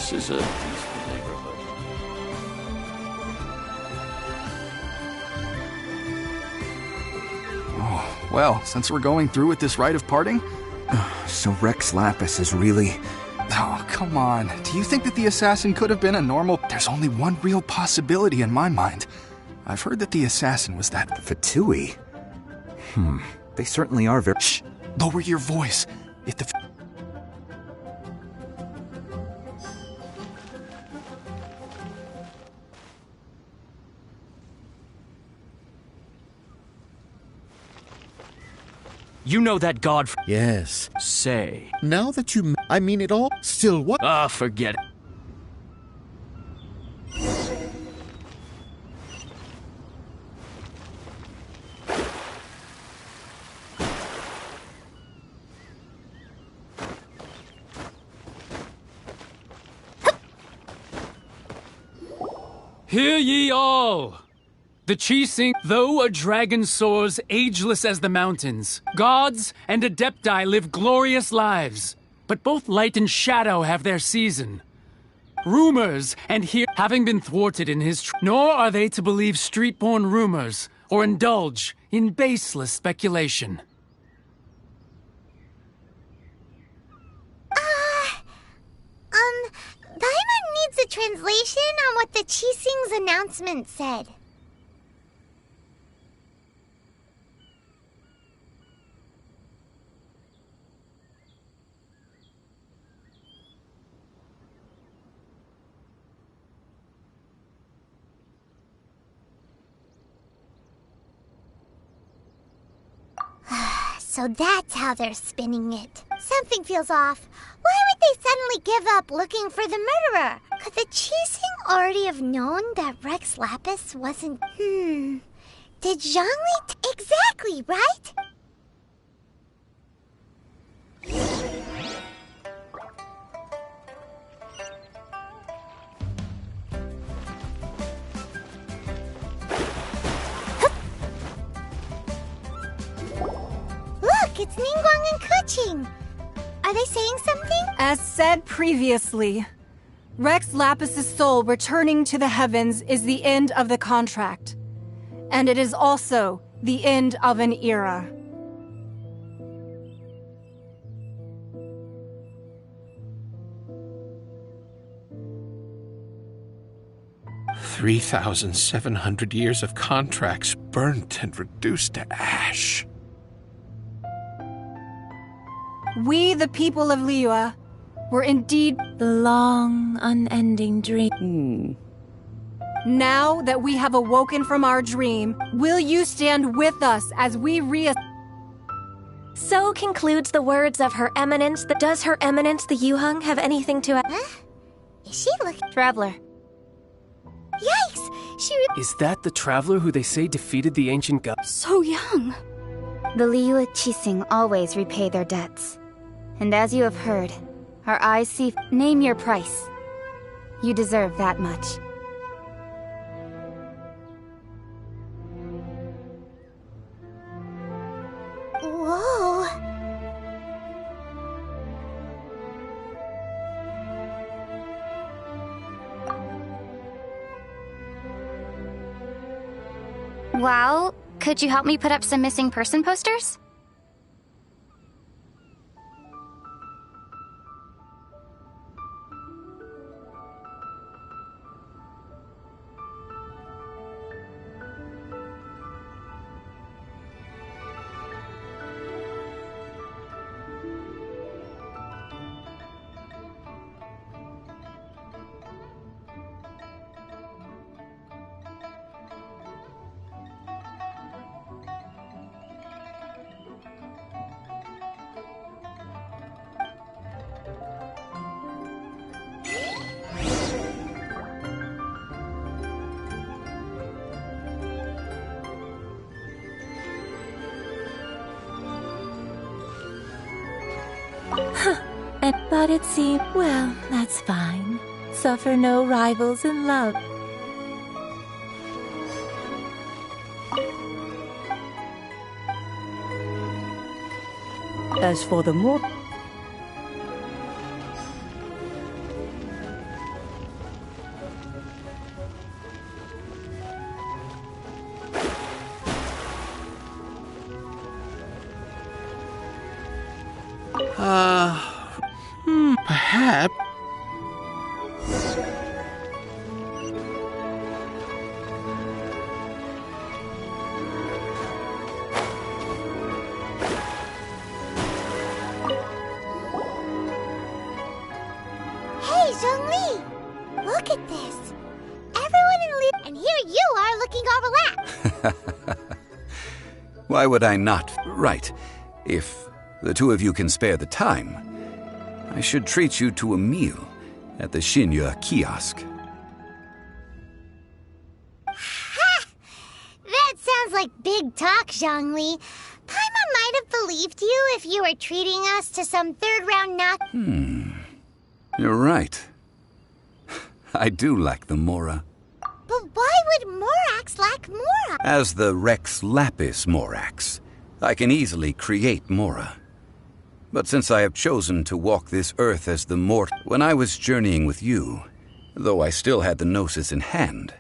This is a peaceful neighborhood. Oh, well, since we're going through with this rite of parting... So Rex Lapis is really... Oh, come on. Do you think that the assassin could have been a normal... There's only one real possibility in my mind. I've heard that the assassin was that... Fatui? They certainly are very... Shh! Lower your voice. If the... You know that god Yes. Say. Now that you... I mean it all? Still what? Forget it. Hear ye all! The Qi sing, though a dragon soars ageless as the mountains, gods and adepti live glorious lives, but both light and shadow have their season. Rumors and here having been thwarted in his nor are they to believe street-born rumors or indulge in baseless speculation. Paimon needs a translation on what the Qixing's announcement said. So that's how they're spinning it. Something feels off. Why would they suddenly give up looking for the murderer? Could the Qixing already have known that Rex Lapis wasn't... Did Zhongli... Exactly, right? Look, it's Ningguang and Keqing. Are they saying something? As said previously, Rex Lapis's soul returning to the heavens is the end of the contract. And it is also the end of an era. $3,700 years of contracts burnt and reduced to ash. We, the people of Liyue, were indeed the long, unending dream. Now that we have awoken from our dream, will you stand with us as we So concludes the words of Her Eminence. Does Her Eminence the Yuheng have anything to add? Huh? Is she looking... Traveler. Yikes! Is that the traveler who they say defeated the ancient god? So young. The Liyue Qixing always repay their debts. And as you have heard, our eyes see... Name your price. You deserve that much. Whoa. Well, could you help me put up some missing person posters? But it seemed, well, that's fine. Suffer no rivals in love. As for the more... Perhaps... Hey, Zhongli! Look at this. Everyone in Liyue... And here you are looking all relaxed. Why would I not? Right. If the two of you can spare the time, I should treat you to a meal at the Xinyue kiosk. Ha! That sounds like big talk, Zhongli. Paimon might have believed you if you were treating us to some third-round knock... You're right. I do like the Mora. But why would Morax lack Mora? As the Rex Lapis Morax, I can easily create Mora. But since I have chosen to walk this earth as the when I was journeying with you, though I still had the Gnosis in hand.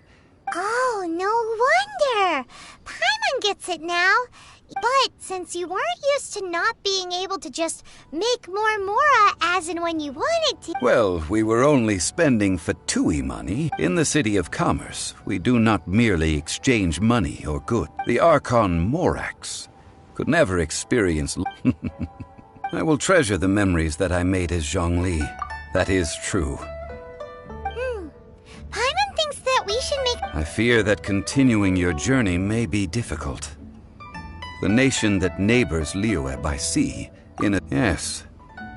Oh, no wonder! Paimon gets it now. But since you weren't used to not being able to just make more Mora as and when you wanted to... Well, we were only spending Fatui money. In the City of Commerce, we do not merely exchange money or good. The Archon Morax could never experience... I will treasure the memories that I made as Zhongli. That is true. Paimon thinks that we should make... I fear that continuing your journey may be difficult. The nation that neighbors Liyue by sea, Yes,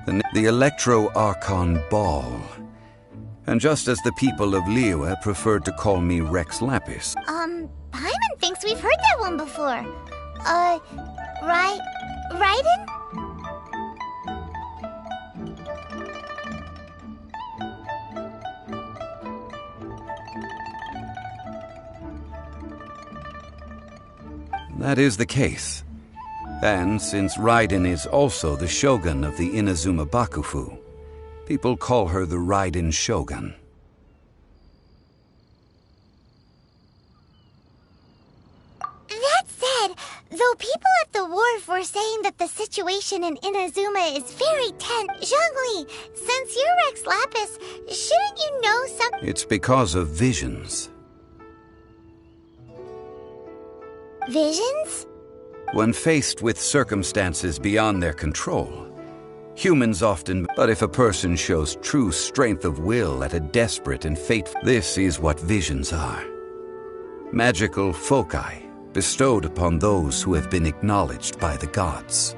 the Electro-Archon Ball. And just as the people of Liyue preferred to call me Rex Lapis. Paimon thinks we've heard that one before. Raiden? That is the case. And since Raiden is also the shogun of the Inazuma Bakufu, people call her the Raiden Shogun. That said, though people at the wharf were saying that the situation in Inazuma is very tense, Zhongli, since you're Rex Lapis, shouldn't you know something? It's because of visions. Visions? When faced with circumstances beyond their control, humans often... But if a person shows true strength of will at a desperate and fateful... This is what visions are. Magical foci bestowed upon those who have been acknowledged by the gods.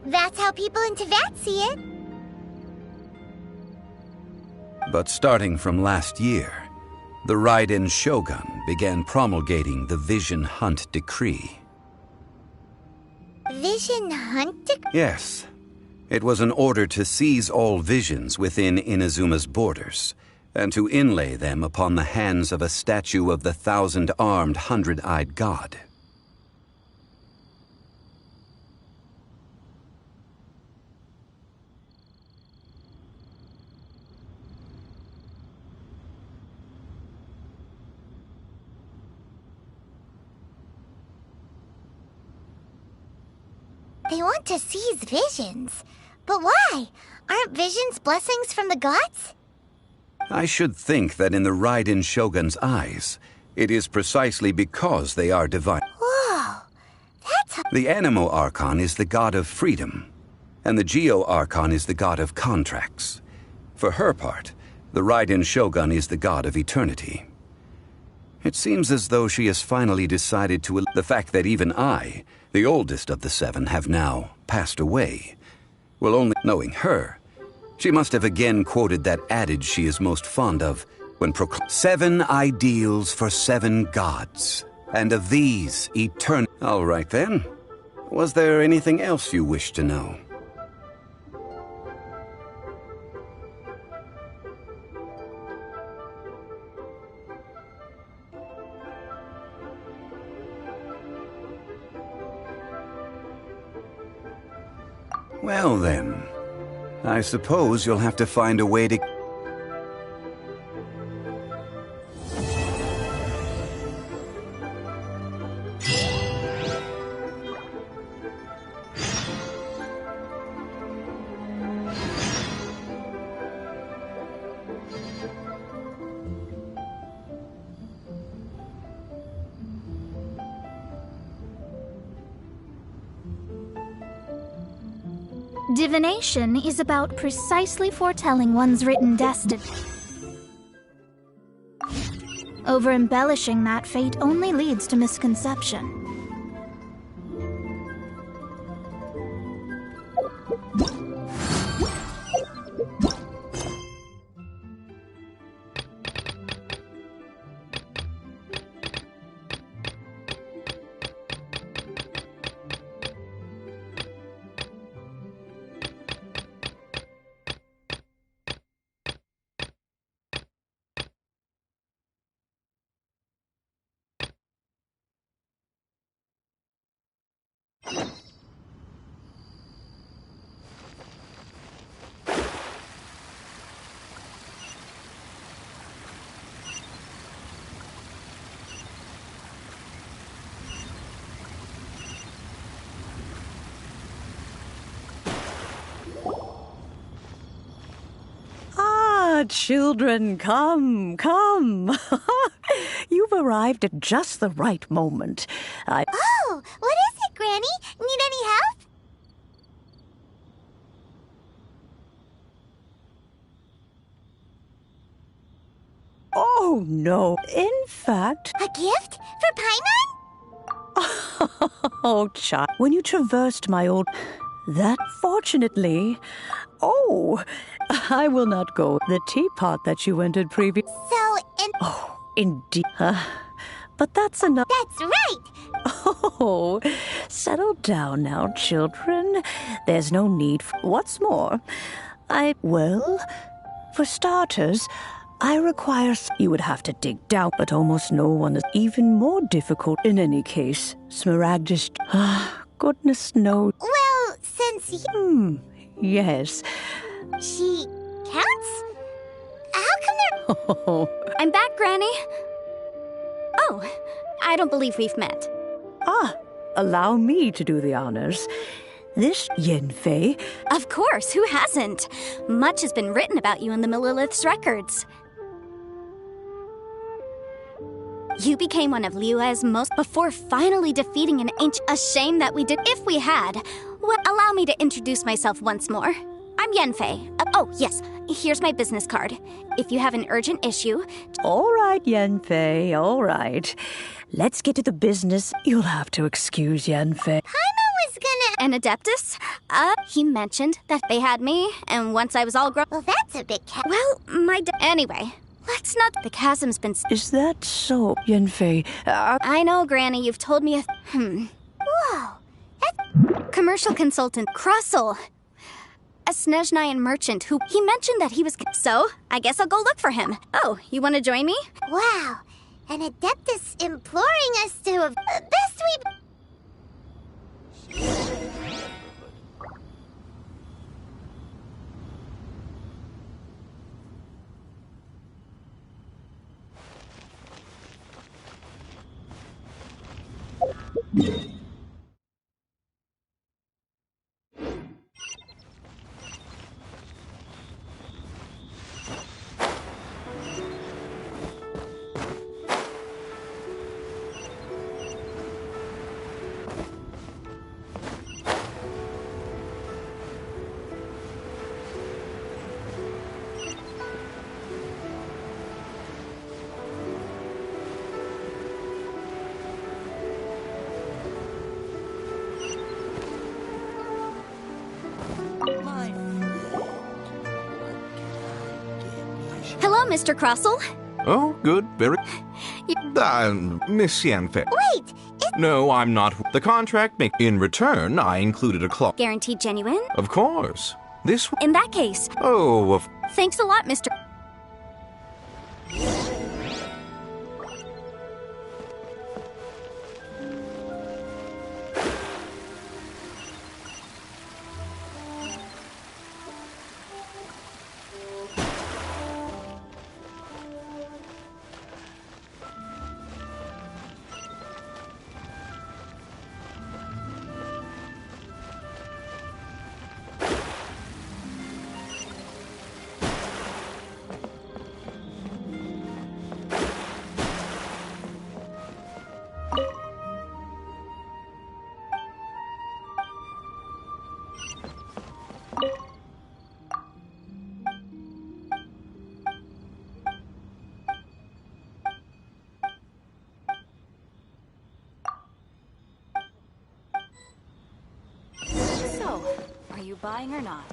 That's how people in Teyvat see it. But starting from last year, the Raiden Shogun began promulgating the Vision Hunt Decree. Vision Hunt Decree? Yes. It was an order to seize all visions within Inazuma's borders, and to inlay them upon the hands of a statue of the thousand-armed, hundred-eyed god. They want to seize visions. But why? Aren't visions blessings from the gods? I should think that in the Raiden Shogun's eyes, it is precisely because they are divine. Whoa, that's... The Animo Archon is the god of freedom, and the Geo Archon is the god of contracts. For her part, the Raiden Shogun is the god of eternity. It seems as though she has finally decided to... The fact that even I, the oldest of the seven, have now passed away, will only... Knowing her, she must have again quoted that adage she is most fond of when proclaiming 7 ideals for 7 gods, and of these eternal... All right then. Was there anything else you wished to know? Well then, I suppose you'll have to find a way to... Divination is about precisely foretelling one's written destiny. Over-embellishing that fate only leads to misconception. Children, come, come. You've arrived at just the right moment. Oh, what is it, Granny? Need any help? Oh, no. In fact... A gift? For Paimon? Oh, child. When you traversed my old... That, fortunately... Oh, I will not go. The teapot that you entered previous... So, Oh, indeed. But that's enough. That's right! Oh, settle down now, children. There's no need for... What's more, Well, for starters, I require... You would have to dig down, but almost no one is even more difficult in any case. Smaragdus... Goodness knows. Well, since you... Yes. She counts? How come there... Oh. I'm back, Granny. Oh, I don't believe we've met. Allow me to do the honors. This Yenfei... Of course, who hasn't? Much has been written about you in the Millilith's records. You became one of Liyue's most before finally defeating an ancient... A shame that we did... If we had... Well, allow me to introduce myself once more. I'm Yenfei. Oh, yes. Here's my business card. If you have an urgent issue... All right, Yenfei, all right. Let's get to the business. You'll have to excuse Yenfei. Paimon was gonna... An Adeptus? He mentioned that they had me, and once I was all grown... Well, that's a big cat. Well, Anyway, let's not... The chasm's been... Is that so, Yenfei? I know, Granny, you've told me Whoa. Commercial consultant, Krussel. A Snezhnayan merchant who... He mentioned that he was... So, I guess I'll go look for him. Oh, you want to join me? Wow. An Adeptus imploring us to... Best we... Hello, Mr. Krussel. Oh, good, very... Miss Yenfei. Wait! No, I'm not. The contract In return, I included a clause. Guaranteed genuine? Of course. This... In that case... Oh, Thanks a lot, Mr. buying or not?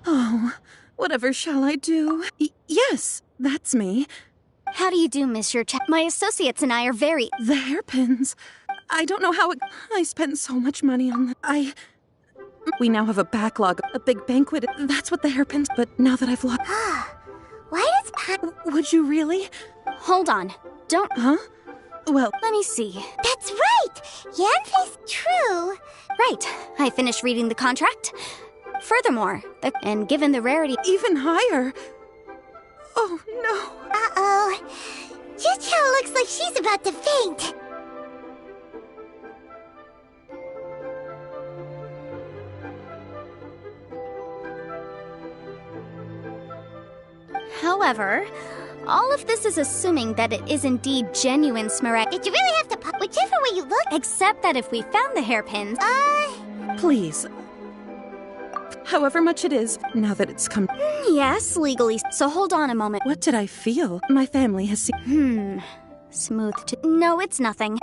Oh, whatever shall I do? Yes, that's me. How do you do, Monsieur Ch? My associates and I are very... The hairpins. I don't know how it... I spent so much money on them. We now have a backlog, a big banquet. That's what the hairpins... But now that I've lost... Why does Would you really? Hold on. Don't... Huh? Well... Let me see. That's right! Yanfei's true! Right. I finished reading the contract. Furthermore, and given the rarity... Even higher! Oh, no. Uh-oh. Juchao looks like she's about to faint. However, all of this is assuming that it is indeed genuine smaragd. Did you really have to pop whichever way you look? Except that if we found the hairpins... Please. However much it is, now that it's come... Yes, legally. So hold on a moment. What did I feel? My family has seen... Smooth to... No, it's nothing.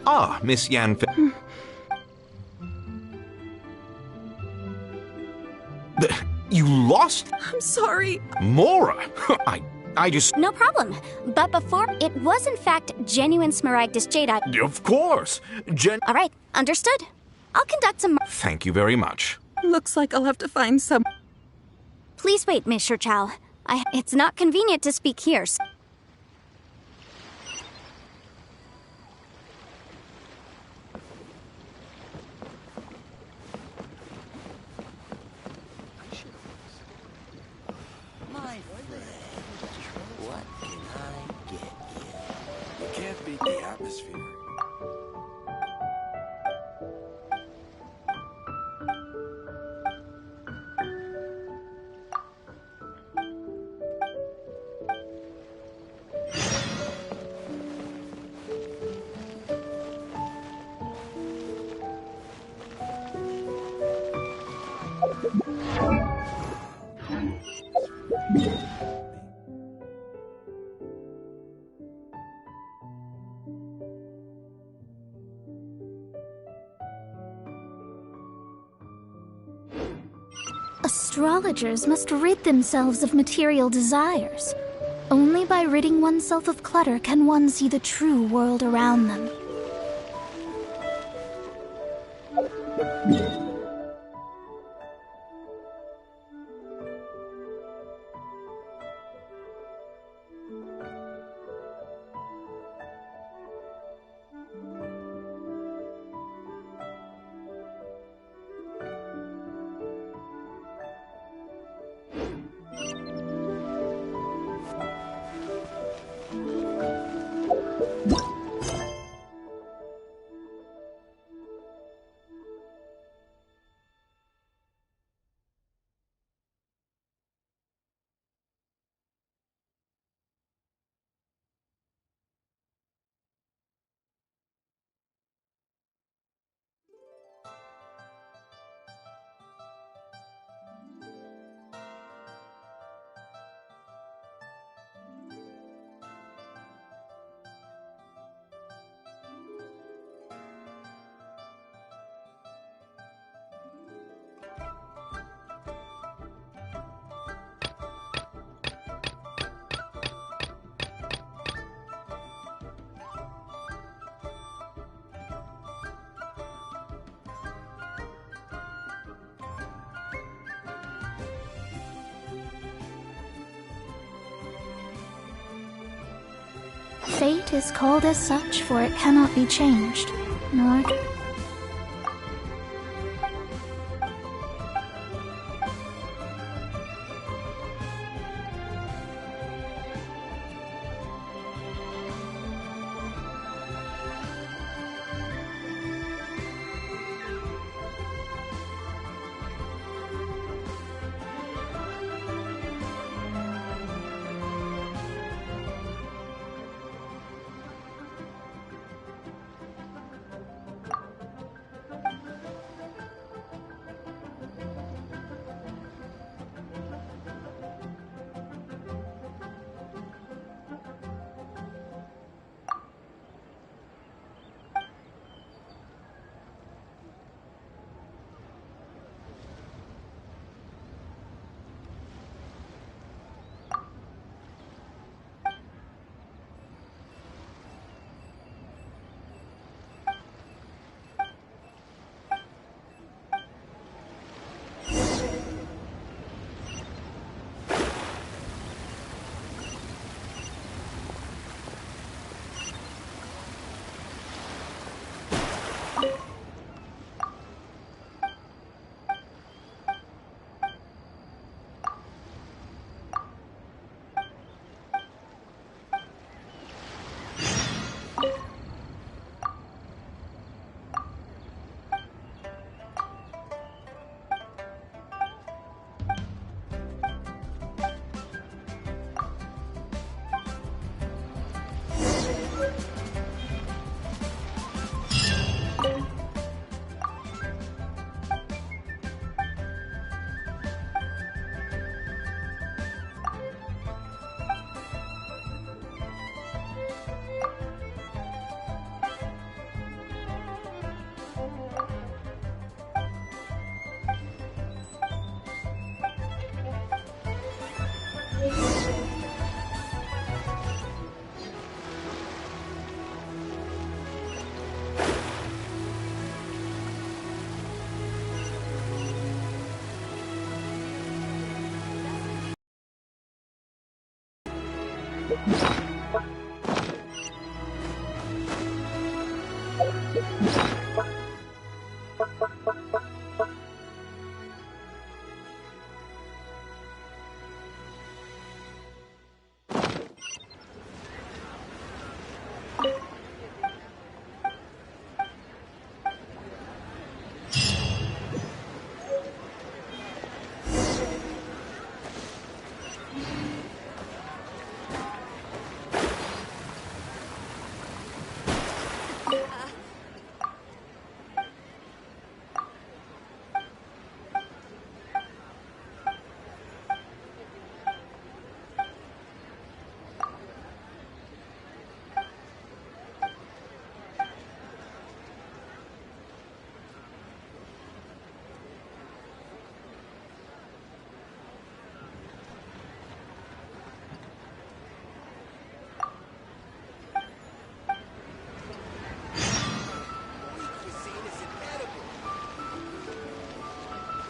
Ah, Miss Yanfei. You lost? I'm sorry. Mora! I just... No problem. But before, it was in fact genuine smaragdus jadeite. Of course. All right, understood. I'll conduct some... Thank you very much. Looks like I'll have to find some... Please wait, Mr. Chow. It's not convenient to speak here. The atmosphere. Astrologers must rid themselves of material desires. Only by ridding oneself of clutter can one see the true world around them. Fate is called as such, for it cannot be changed, nor...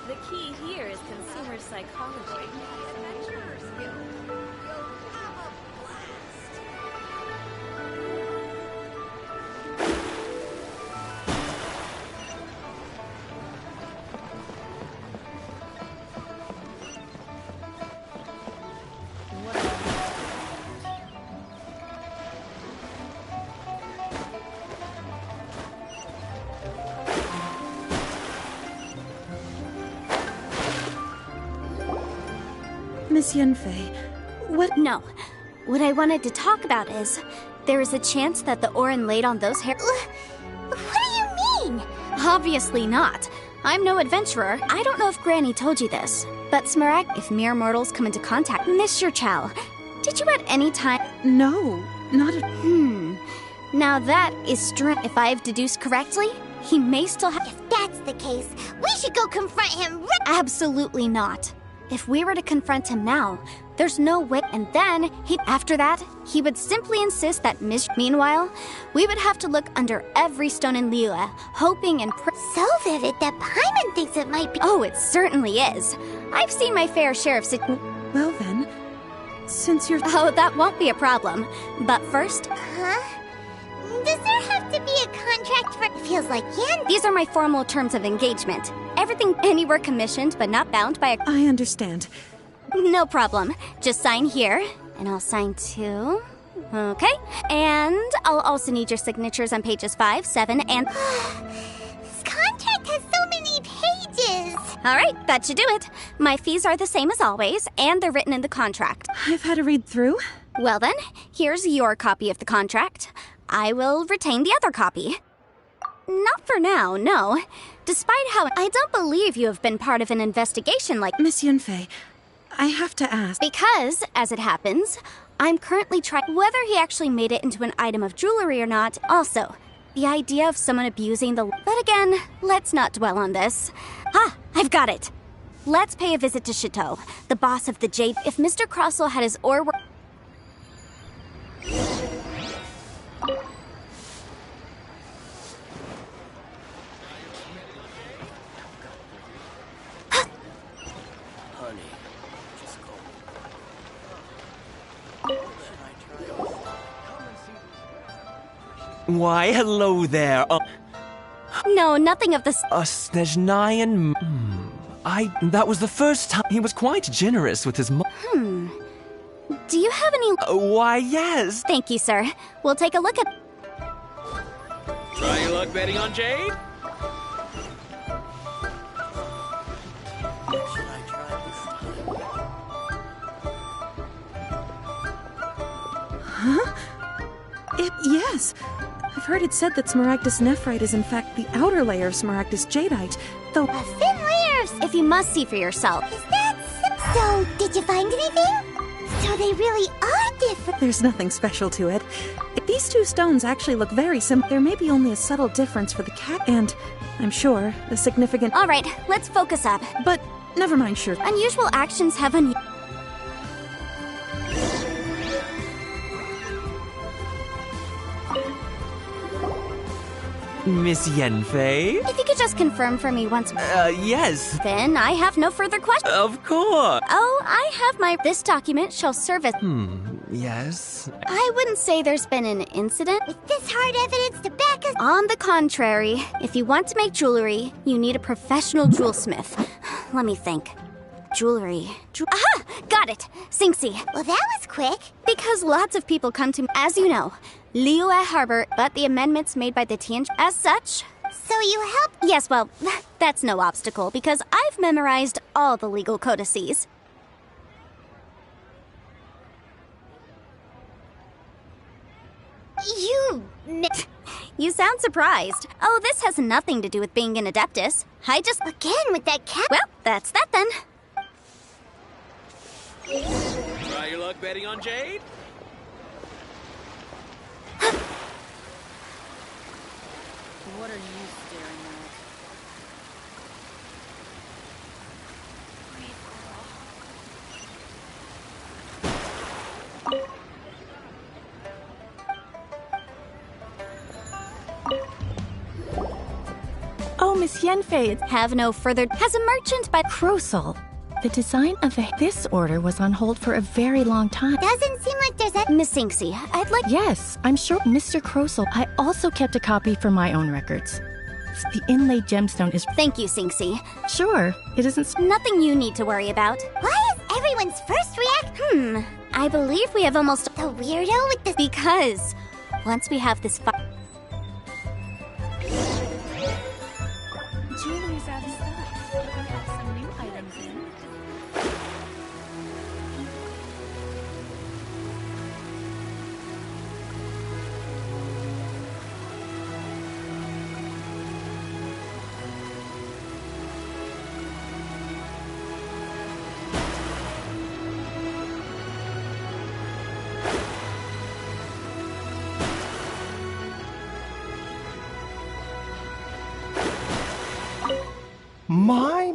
The key here is consumer psychology. Miss Yenfei, what? No. What I wanted to talk about is, there is a chance that the Orin laid on those hair- What do you mean? Obviously not. I'm no adventurer. I don't know if Granny told you this, but Smaragd, if mere mortals come into contact, Mr. Chow, did you at any time- No, not at- Now that is strange. If I have deduced correctly, he may still have- If that's the case, we should go confront him Absolutely not. If we were to confront him now, there's no way. And then, after that, he would simply insist that Meanwhile, we would have to look under every stone in Liyue, hoping and So vivid that Paimon thinks it might be- Oh, it certainly is. I've seen my fair share of Well then, Since you're... Oh, that won't be a problem. But first... Huh? Does there have to be a contract for... Feels like Yen... These are my formal terms of engagement. Everything anywhere commissioned, but not bound by a... I understand. No problem. Just sign here, and I'll sign too. Okay. And I'll also need your signatures on pages 5, 7, and... This contract has so many pages! All right, that should do it. My fees are the same as always, and they're written in the contract. I've had a read through. Well then, here's your copy of the contract. I will retain the other copy. Not for now, no. Despite how I don't believe you have been part of an investigation like... Miss Yunfei, I have to ask... Because, as it happens, I'm currently trying... Whether he actually made it into an item of jewelry or not, also... The idea of someone abusing the... But again, let's not dwell on this. Ah, I've got it. Let's pay a visit to Chateau, the boss of the Jade. If Mr. Crossell had his ore... Why, hello there. No, nothing of the... Snezhnayan... That was the first time he was quite generous with his Do you have any... why, yes. Thank you, sir. We'll take a look at... Try your luck betting on Jade? Huh? Yes. I've heard it said that Smaragdus nephrite is in fact the outer layer of Smaragdus jadeite, though... A thin layer of... If you must see for yourself. Is that... So, did you find anything? So they really are different. There's nothing special to it. These two stones actually look very similar. There may be only a subtle difference for the cat, and I'm sure a significant... All right, let's focus up. But never mind, sure. Unusual actions have Miss Yenfei? If you could just confirm for me once more. Yes. Then I have no further questions. Of course. Oh, I have my... This document shall serve as... Yes. I wouldn't say there's been an incident. With this hard evidence to back us... On the contrary, if you want to make jewelry, you need a professional jewelsmith. Let me think. Jewelry. Aha! Got it! Singxi. Well, that was quick. Because lots of people come to... As you know, Liyue Harbor, but the amendments made by the Tian... As such... So you helped... Yes, well, that's no obstacle, because I've memorized all the legal codices. You sound surprised. Oh, this has nothing to do with being an adeptus. I just... Again, with that cat... Well, that's that then. Try your luck betting on Jade? What are you staring at? Oh, Miss Yenfei, Have no further... Has a merchant by... Crossell. The design of this order was on hold for a very long time. Doesn't seem like there's a... Miss Singxi, I'd like... Yes, I'm sure Mr. Crossell. I also kept a copy for my own records. The inlaid gemstone is... Thank you, Singxi. Sure, it isn't... Nothing you need to worry about. Why is everyone's first react... I believe we have almost... The weirdo with the... Because once we have this... Jewelry's out of stock. We have some new items in.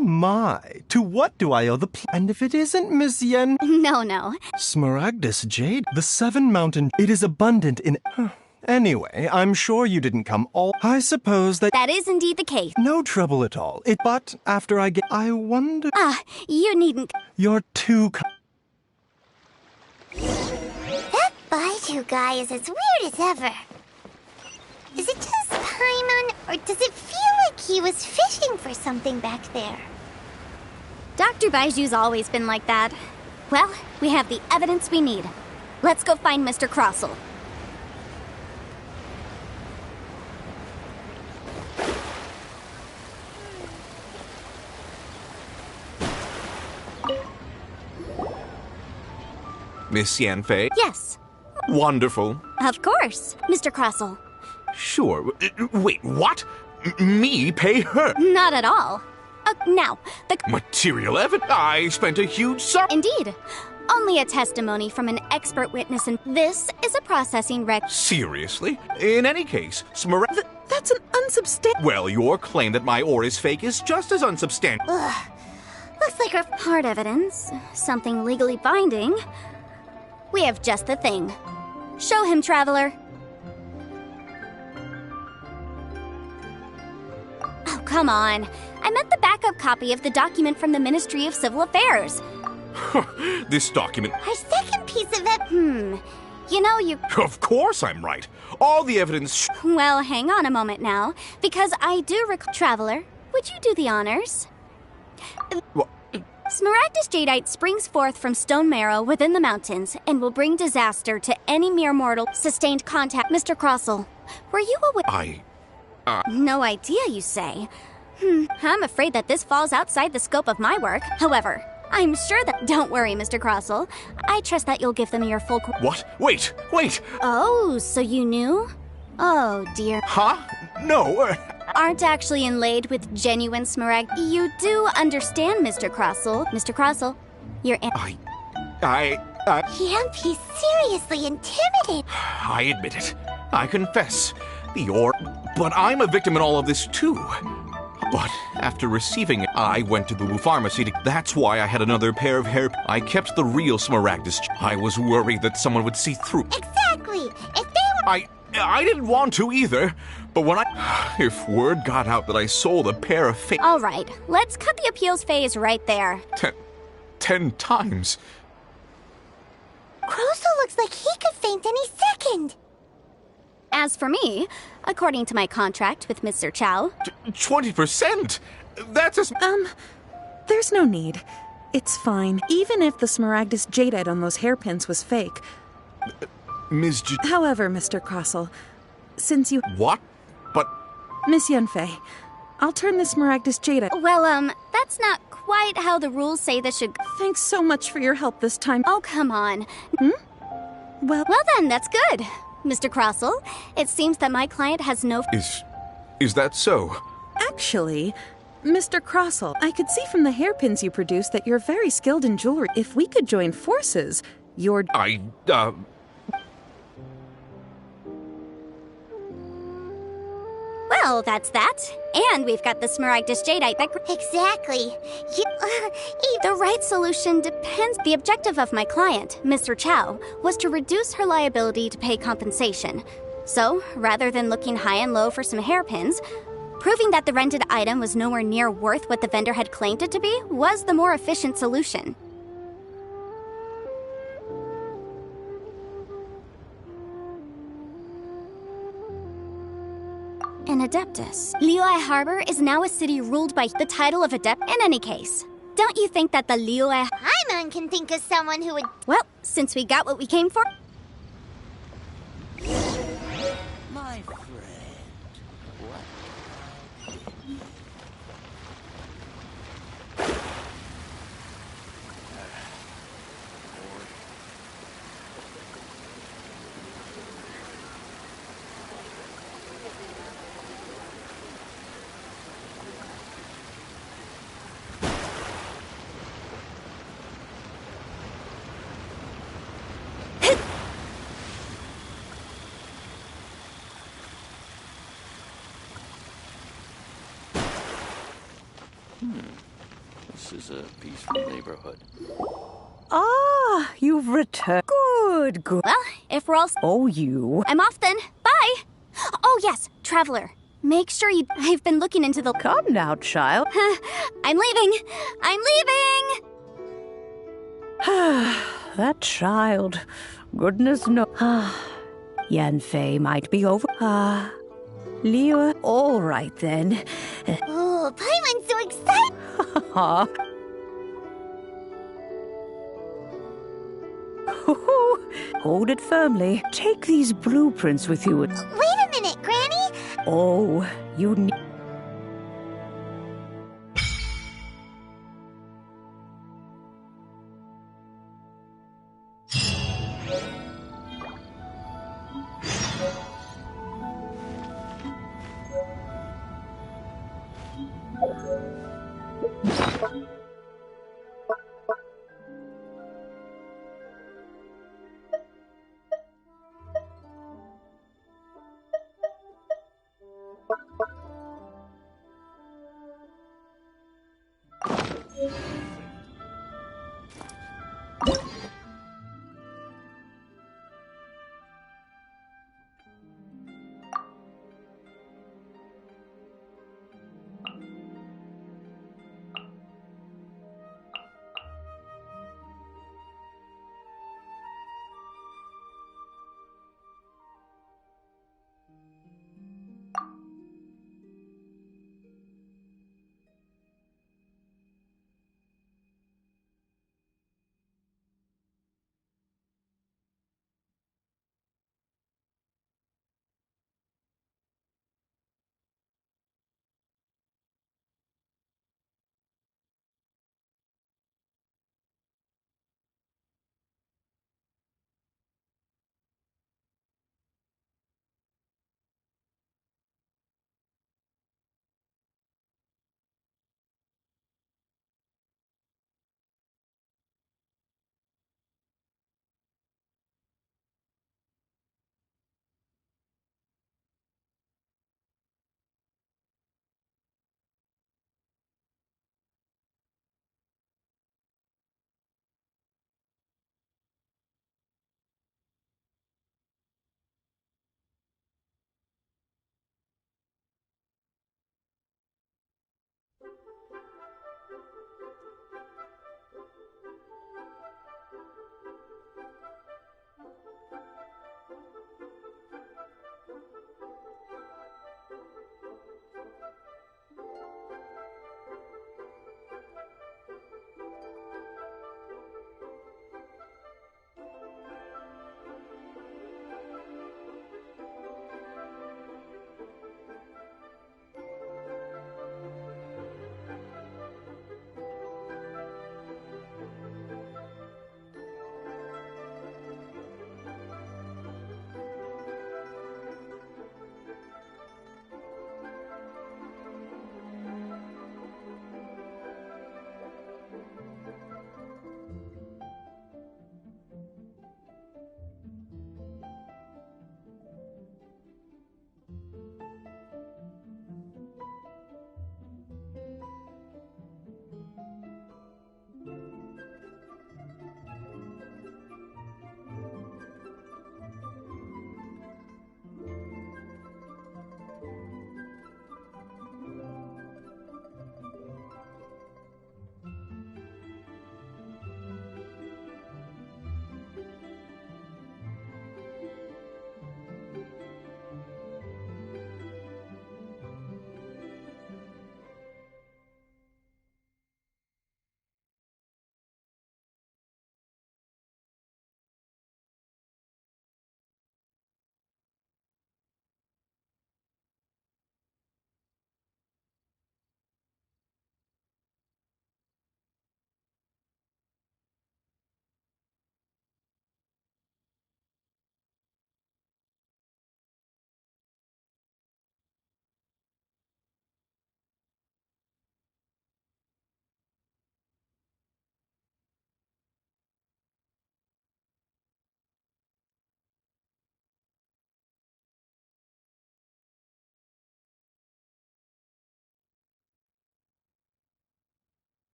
My, to what do I owe the and if it isn't Miss Yen... No. Smaragdus jade, the Seven Mountain, it is abundant in... Anyway, I'm sure you didn't come all... I suppose that... That is indeed the case. No trouble at all. But after I get... I wonder... You needn't... You're too... That Baiju guy is as weird as ever. Is it just Paimon, or does it feel like he was fishing for something back there? Dr. Baiju's always been like that. Well, we have the evidence we need. Let's go find Mr. Crossell. Miss Yanfei? Yes. Wonderful. Of course, Mr. Crossell. Sure. Wait, what? Me pay her? Not at all. Now, the Material evidence? I spent a huge sum. Indeed. Only a testimony from an expert witness, and this is a processing rec. Seriously? In any case, Smaragd... That's an unsubstantiated... Well, your claim that my ore is fake is just as unsubstantiated. Looks like our hard evidence. Something legally binding. We have just the thing. Show him, Traveler. Oh, come on. I meant the backup copy of the document from the Ministry of Civil Affairs. This document... Our second piece of it... You know, you... Of course I'm right. All the evidence... Well, hang on a moment now, because I do Traveler, would you do the honors? What? Smaragdus jadeite springs forth from stone marrow within the mountains and will bring disaster to any mere mortal. Sustained contact. Mr. Crossell, were you aware? No idea, you say? I'm afraid that this falls outside the scope of my work. However, I'm sure that... Don't worry, Mr. Crossell. I trust that you'll give them your full... What? Wait! Oh, so you knew? Oh, dear. Huh? No, Aren't actually inlaid with genuine smaragd. You do understand, Mr. Crossell. Mr. Crossell, you're... He's seriously intimidated. I admit it. I confess. The ore... But I'm a victim in all of this, too. But after receiving it, I went to the Wu pharmacy to... That's why I had another pair of hair... I kept the real Smaragdus. I was worried that someone would see through. Exactly. If they were... I didn't want to either. But when I... If word got out that I sold a pair of fake... All right. Let's cut the appeals phase right there. 10 times. Crossell looks like he could faint any second. As for me, according to my contract with Mr. Chow... 20%? That's as... There's no need. It's fine. Even if the Smaragdus jadeite on those hairpins was fake. Ms. However, Mr. Crossell, since you... What? But... Miss Yanfei, I'll turn the Smaragdus jadeite... Well, that's not quite how the rules say this should... Thanks so much for your help this time. Oh, come on. Well then, that's good. Mr. Crossell, it seems that my client has no... Is that so? Actually, Mr. Crossell, I could see from the hairpins you produced that you're very skilled in jewelry. If we could join forces, you're... Well, that's that. And we've got the Smaragdus jadeite that... Exactly. The right solution depends... The objective of my client, Mr. Chow, was to reduce her liability to pay compensation. So, rather than looking high and low for some hairpins, proving that the rented item was nowhere near worth what the vendor had claimed it to be was the more efficient solution. An Adeptus. Liyue Harbor is now a city ruled by the title of Adept. In any case, don't you think that the Liyue... Paimon can think of someone who would... Well, since we got what we came for... My friend, what? This is a peaceful neighborhood. Ah, you've returned. Good. Well, if we're all... Oh, you. I'm off then. Bye! Oh, yes, Traveler. Make sure you... I've been looking into the... Come now, child. I'm leaving! I'm leaving! that child. Goodness no. Yanfei might be over. Liu. All right then. Oh, Paimon's so excited! Hold it firmly. Take these blueprints with you. Wait a minute, Granny! Oh, you need.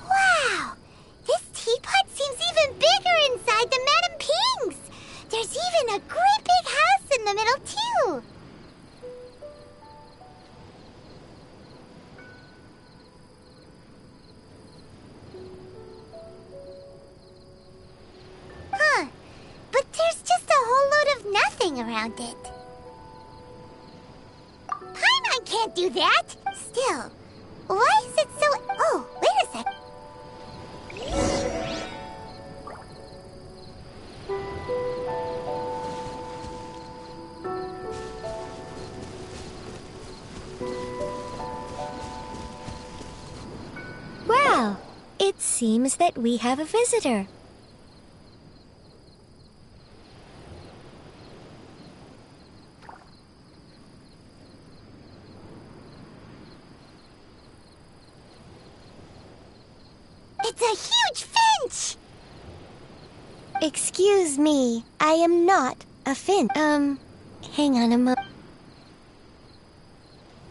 Wow! This teapot seems even bigger inside than Madame Ping's! There's even a great big house in the middle, too! Huh. But there's just a whole load of nothing around it. Paimon can't do that! Still, why is it so... Oh, wait a sec. Well, it seems that we have a visitor. It's a huge finch! Excuse me, I am not a finch. Hang on a moment.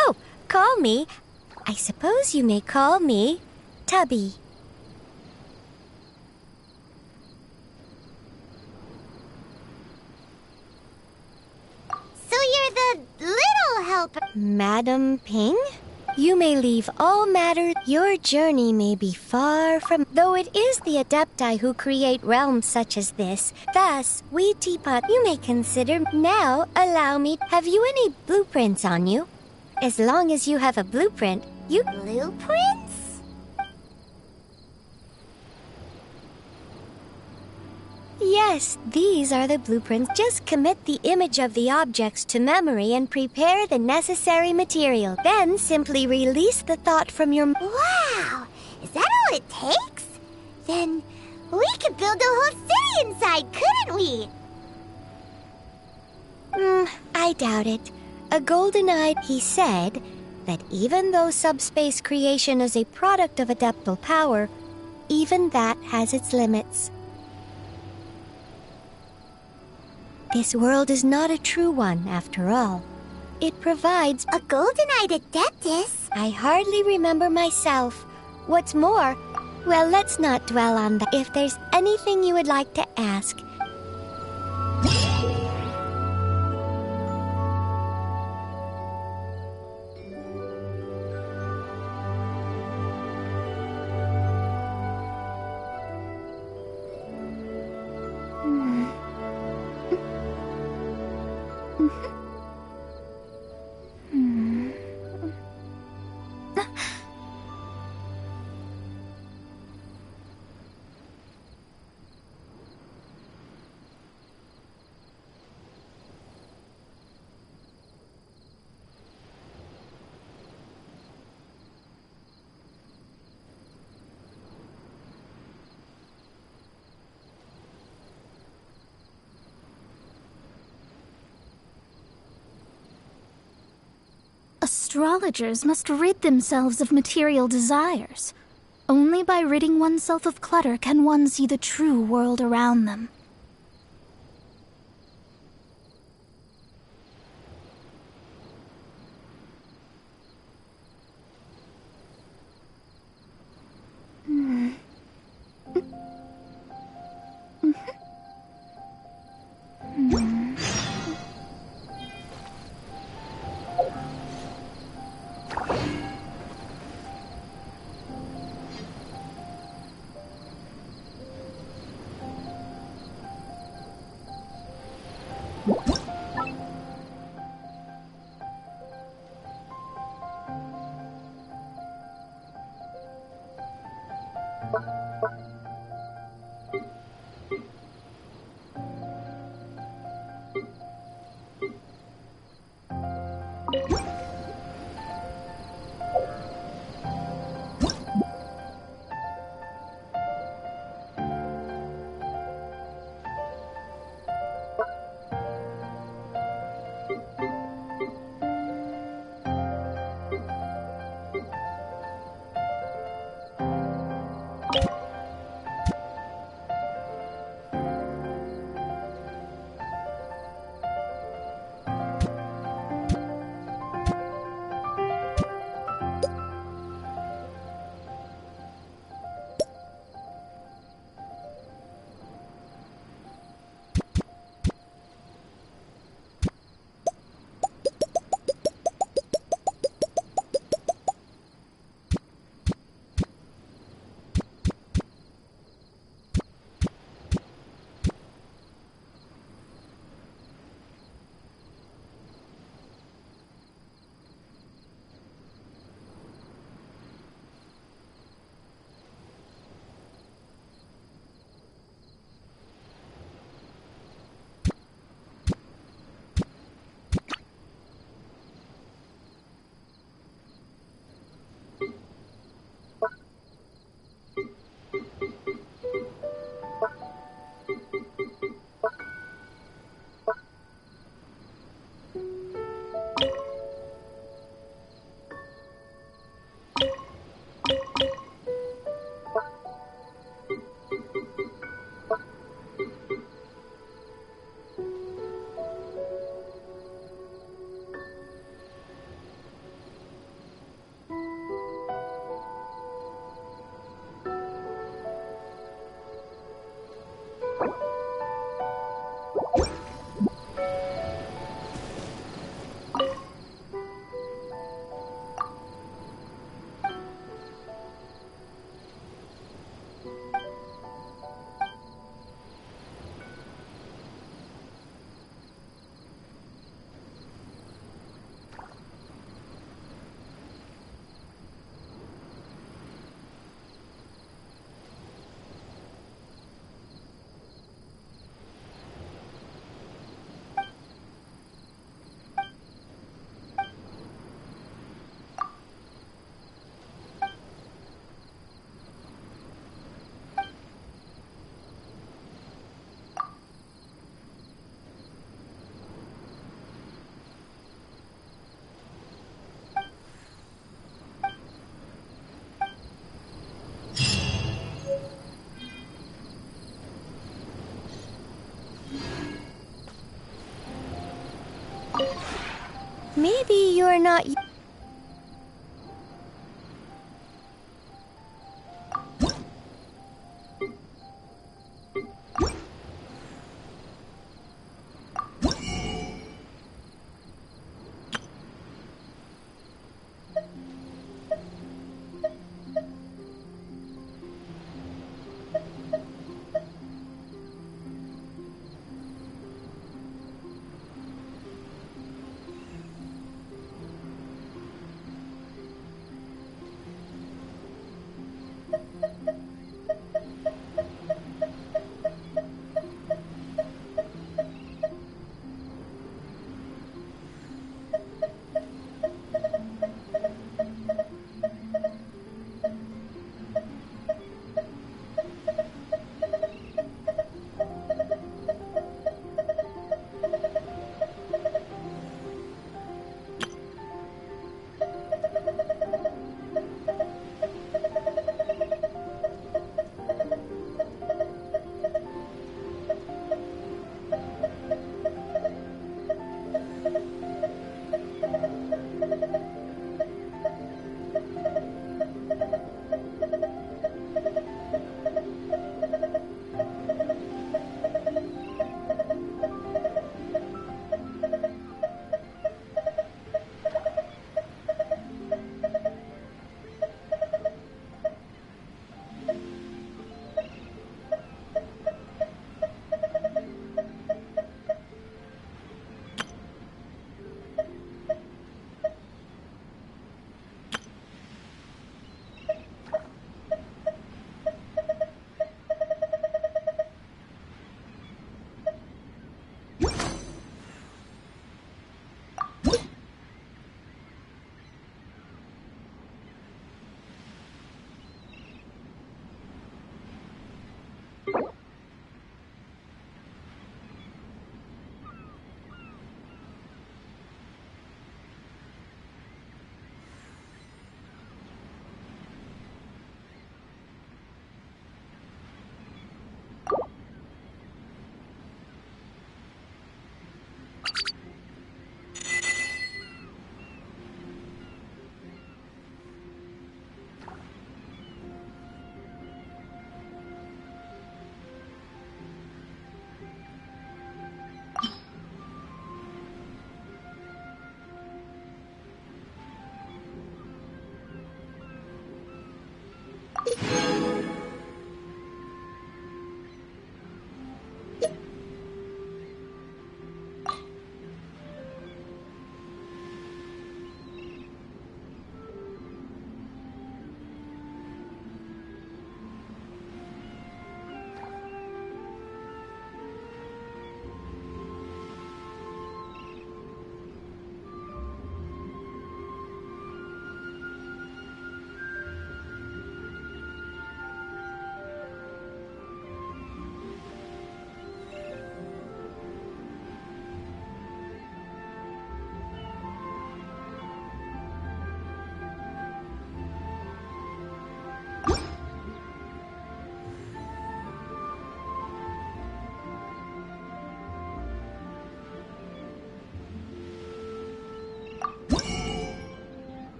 Oh, call me. I suppose you may call me Tubby. So you're the little helper. Madam Ping? You may leave all matters. Your journey may be far from... Though it is the Adepti who create realms such as this. Thus, we teapot you may consider... Now, allow me... Have you any blueprints on you? As long as you have a blueprint, you... Blueprints? Yes, these are the blueprints. Just commit the image of the objects to memory and prepare the necessary material. Then simply release the thought from your... Wow! Is that all it takes? Then we could build a whole city inside, couldn't we? I doubt it. A golden-eyed, he said that even though subspace creation is a product of adeptal power, even that has its limits. This world is not a true one, after all. It provides a golden-eyed adeptus. I hardly remember myself. What's more, well, let's not dwell on that. If there's anything you would like to ask... Astrologers must rid themselves of material desires. Only by ridding oneself of clutter can one see the true world around them. Maybe you're not...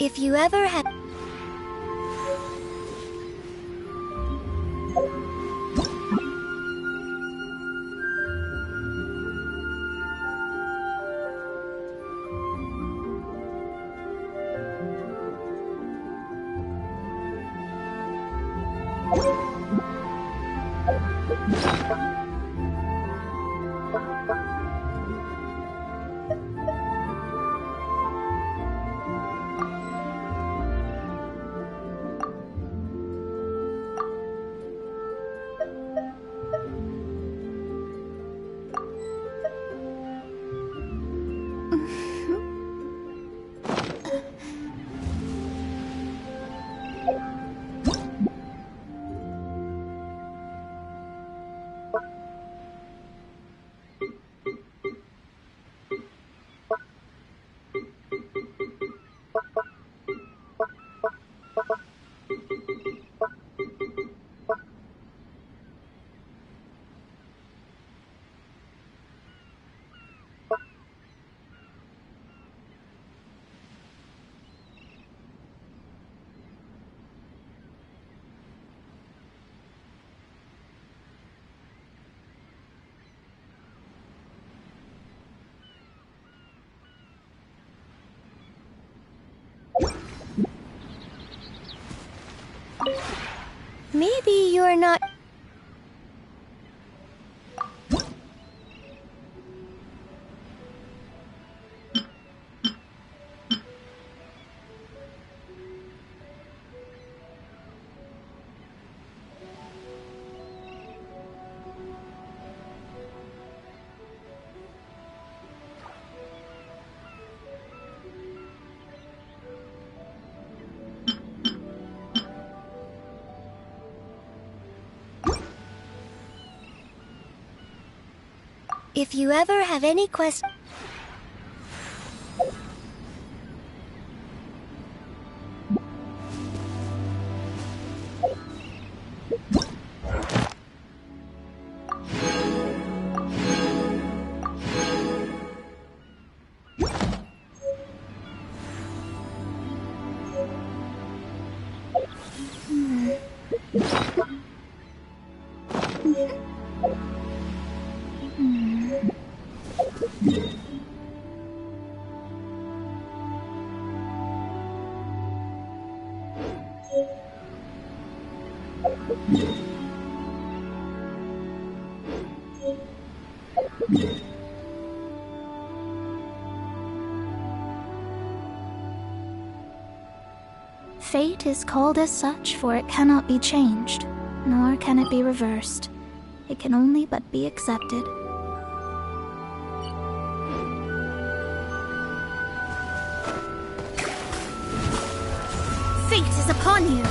If you ever had... Maybe you're not... If you ever have any questions... Fate is called as such, for it cannot be changed, nor can it be reversed. It can only but be accepted. Fate is upon you!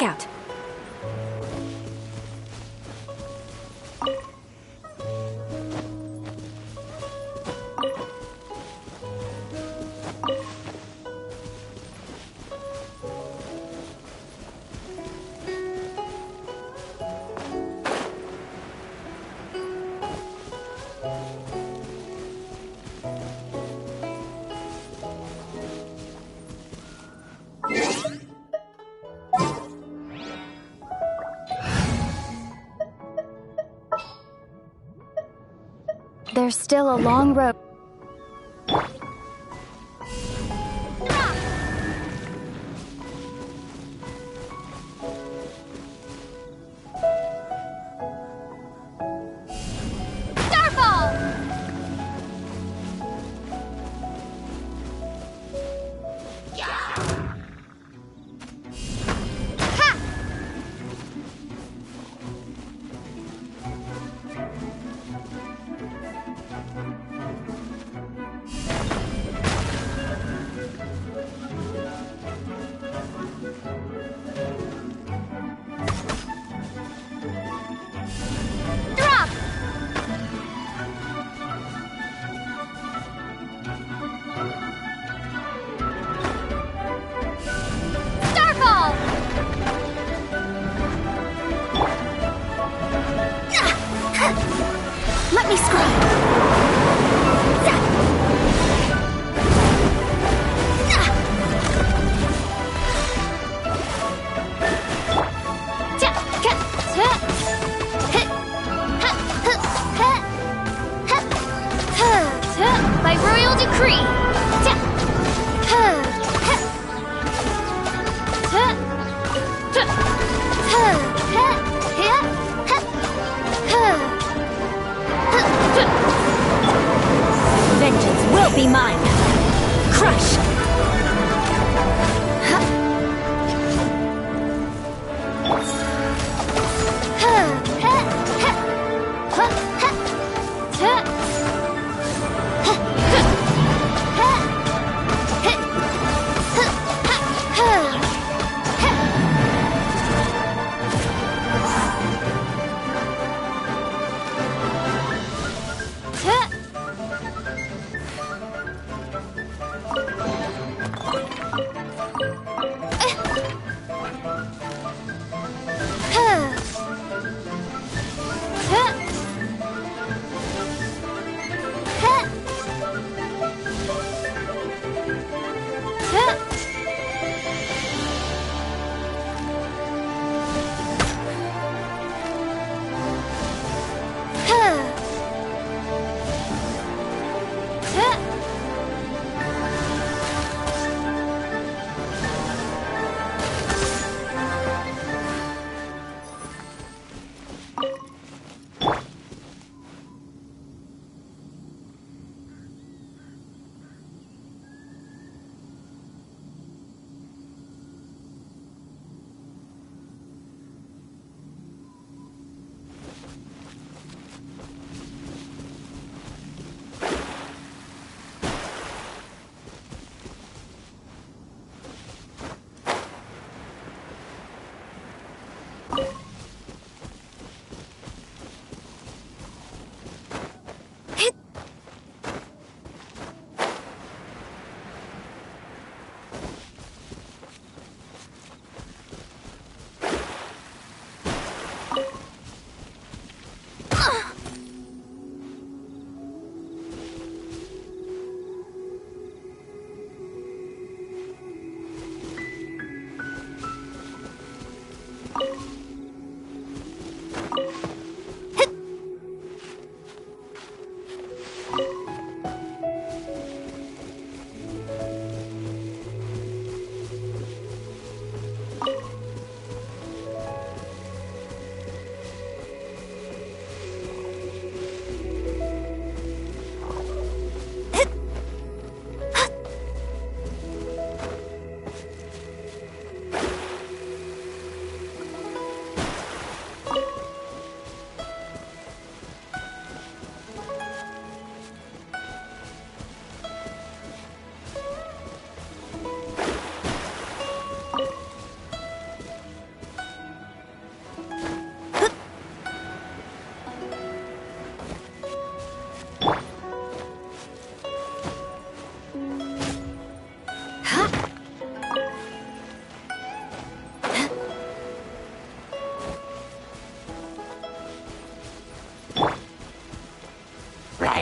Scout. There's still a long road. Let me scream! By royal decree! Vengeance will be mine! Crush!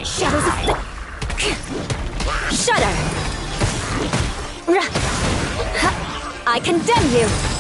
Shadows of Shudder! I condemn you!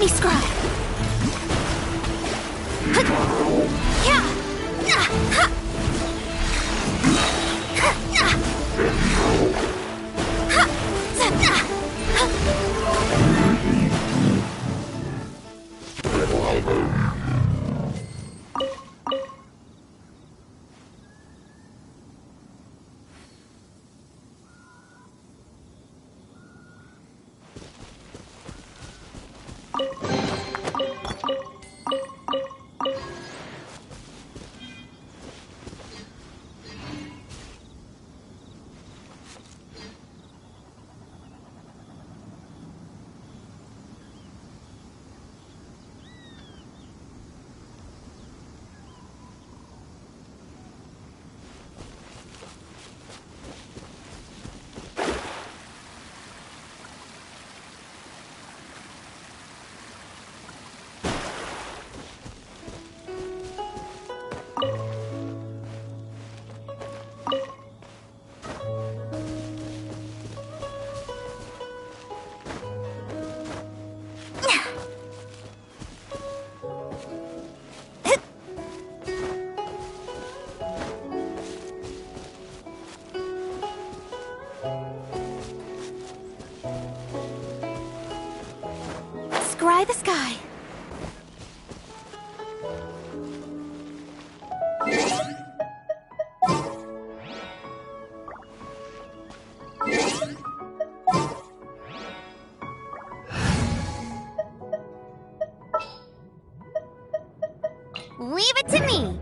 me, Scry! Scry the sky. Leave it to me.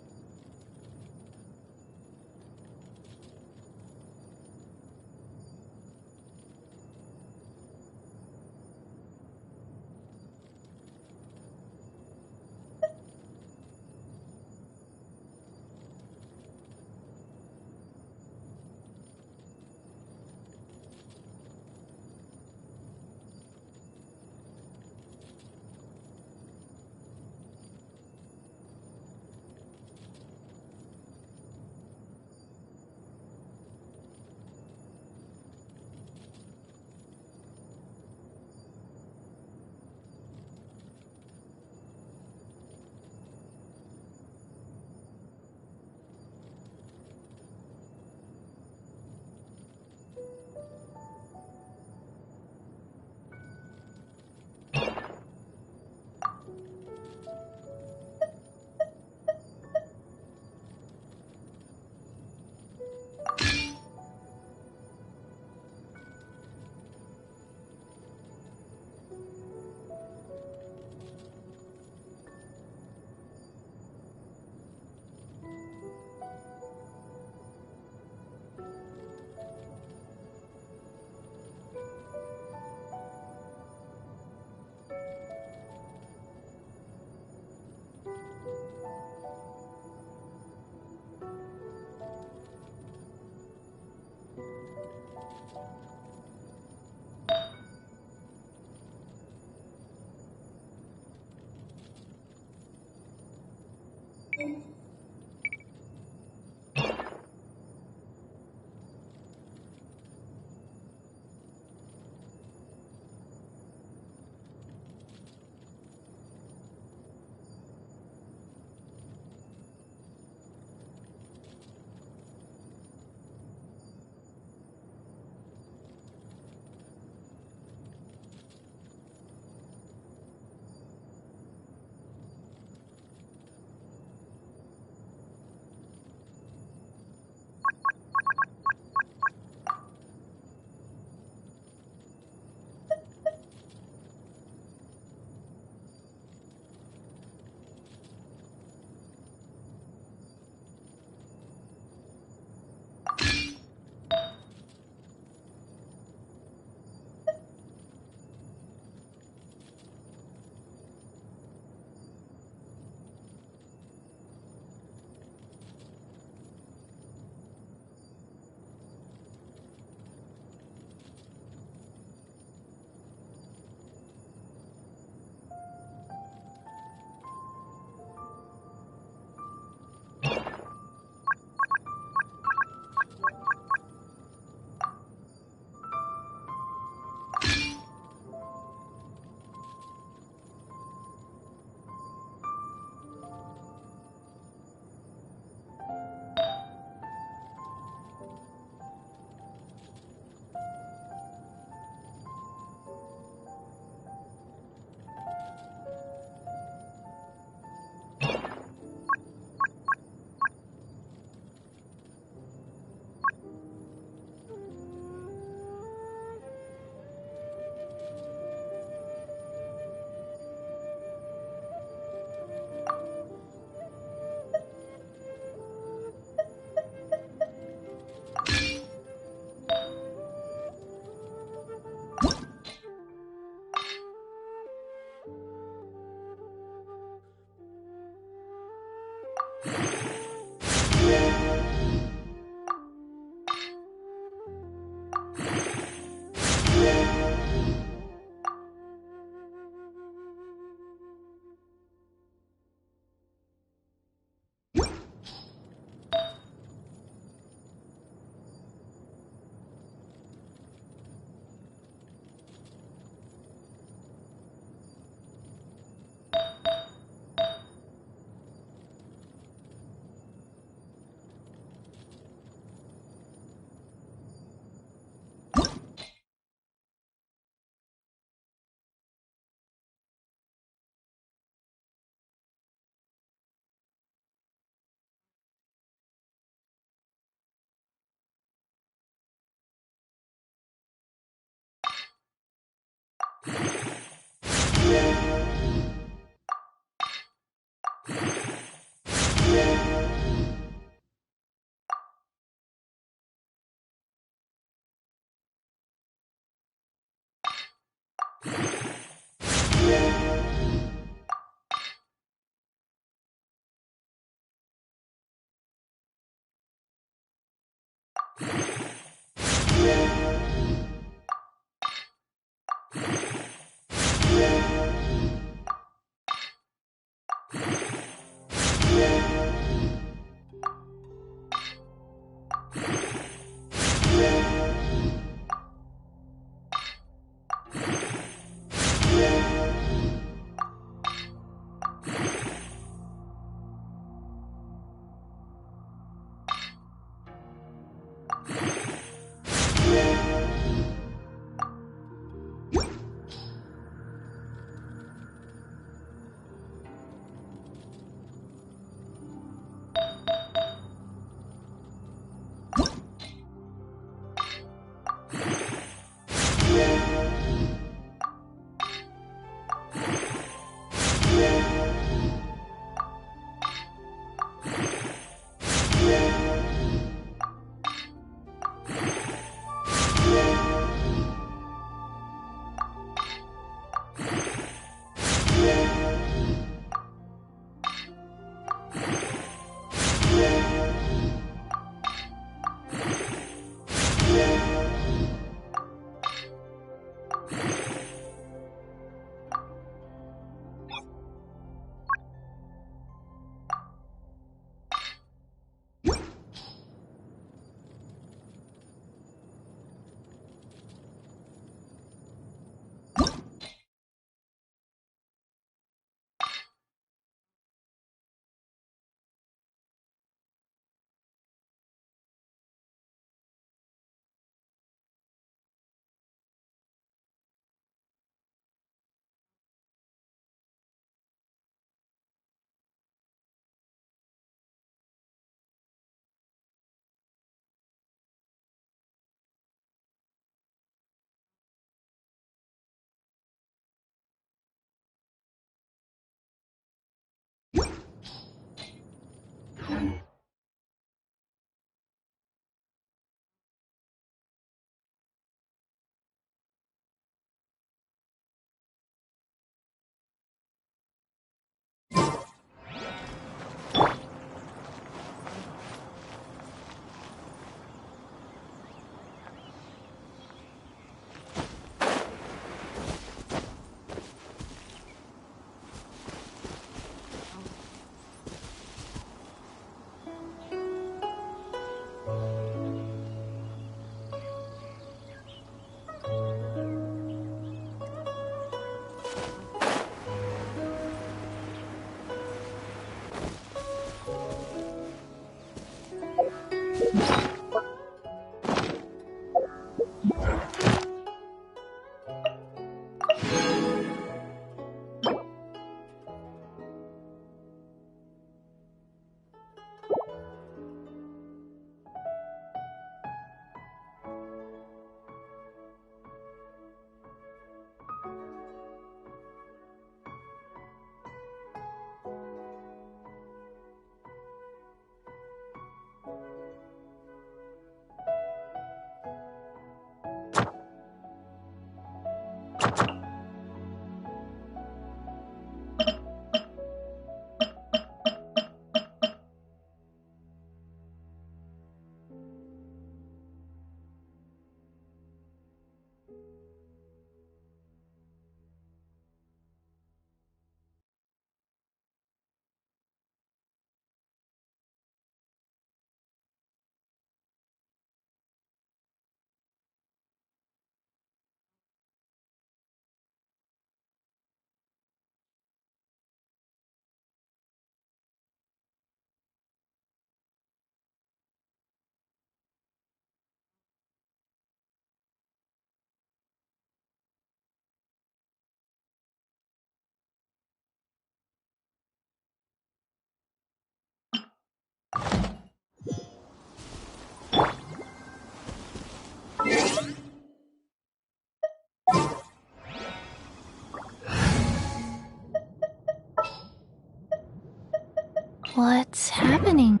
What's happening?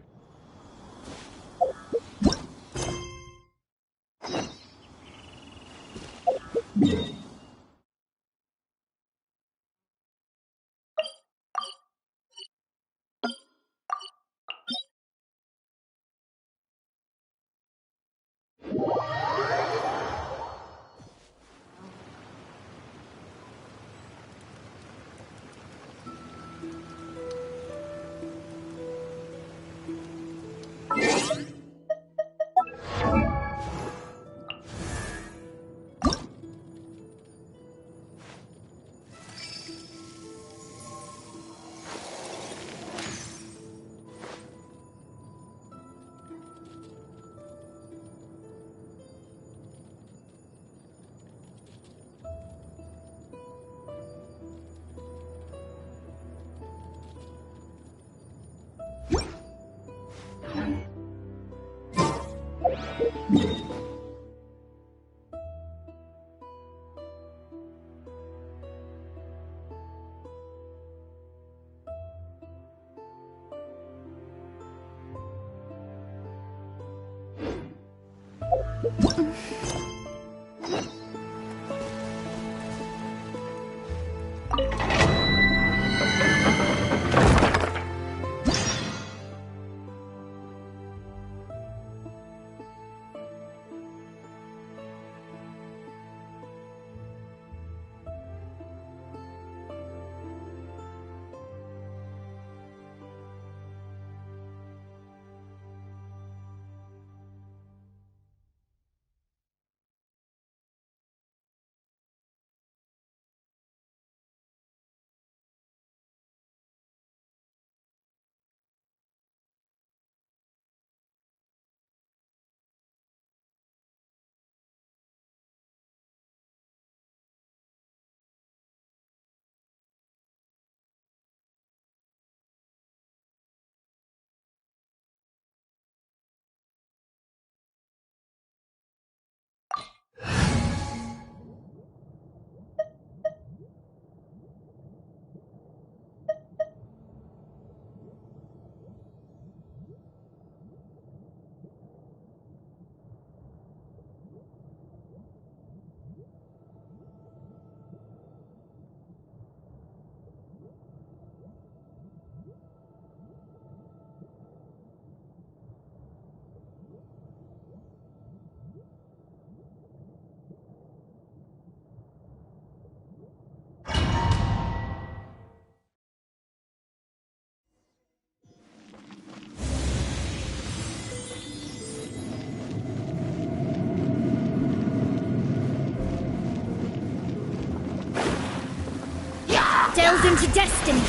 Delve into destiny.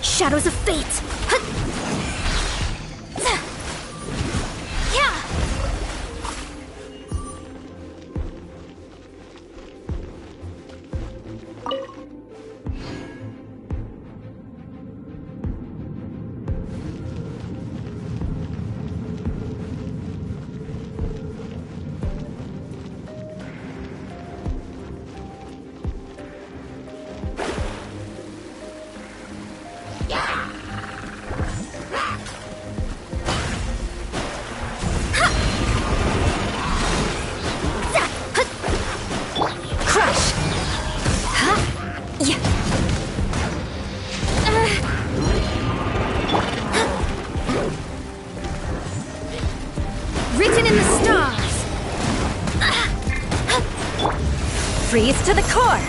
Shadows of fate. Written in the stars. Freeze to the core.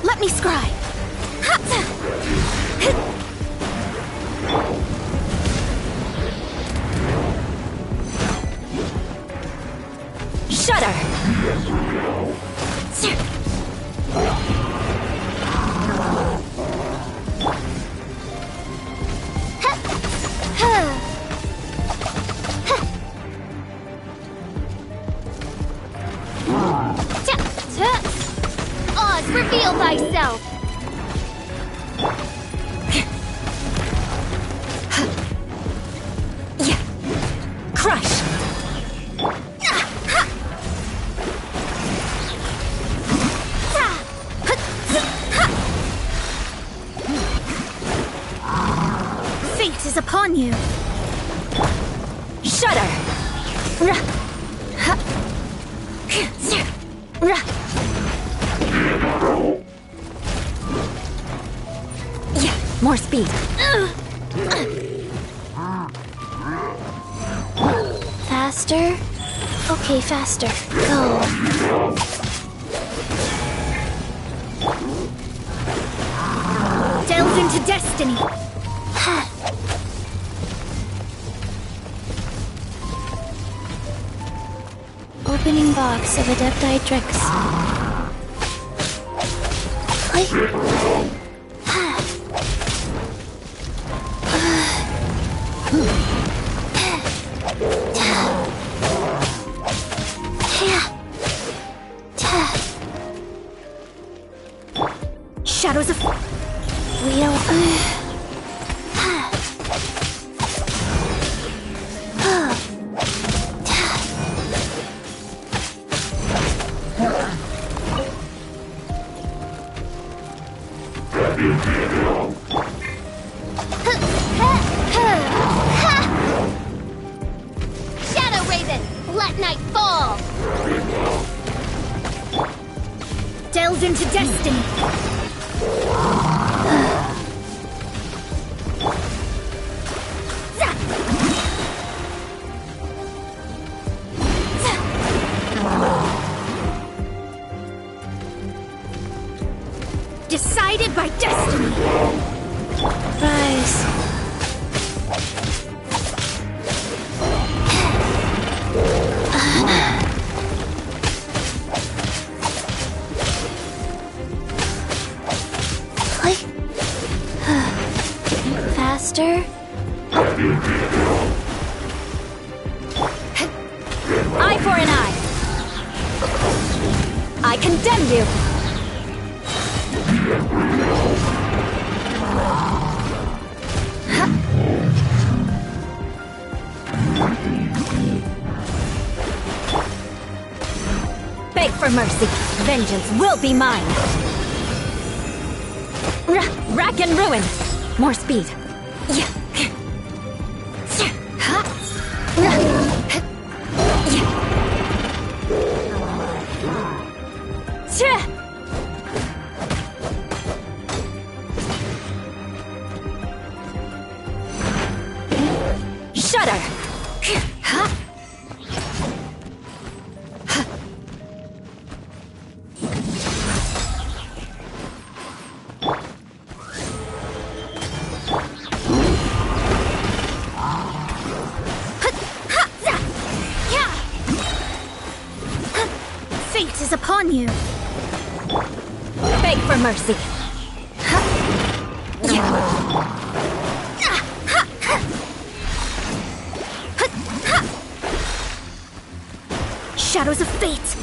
Let me scry. Shudder. Oz, reveal thyself! Crush! Fate is upon you. Shudder! More speed. Faster? Okay, faster. Go. Delve into destiny. Opening box of Adepti Drix. Shadows of... We don't... Shadow Raven, let night fall! Delve into destiny. Decided by destiny. Rise. Faster? Eye for an eye. I condemn you. Beg for mercy. Vengeance will be mine. Rack and ruin. More speed. Shudder. Fate is upon you. Beg for mercy. Shadows of fate.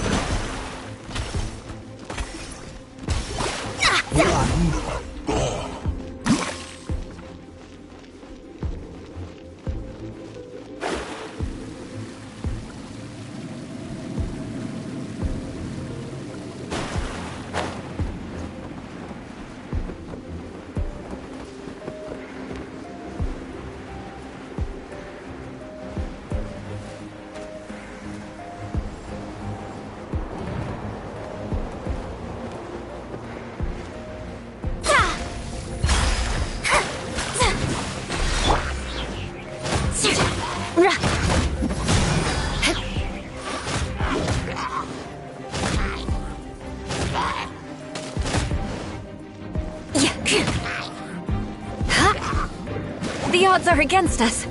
The odds are against us.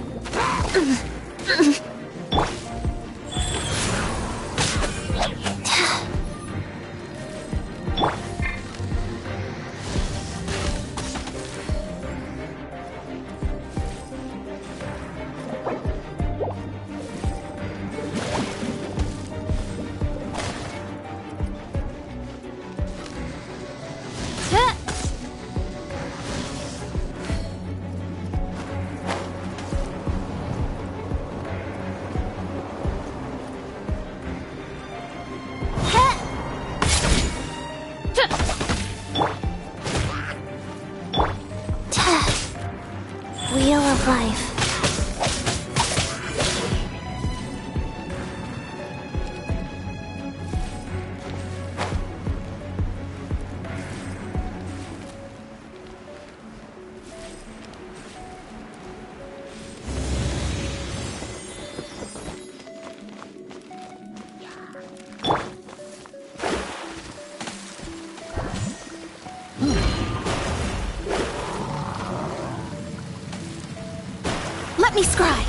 me scry.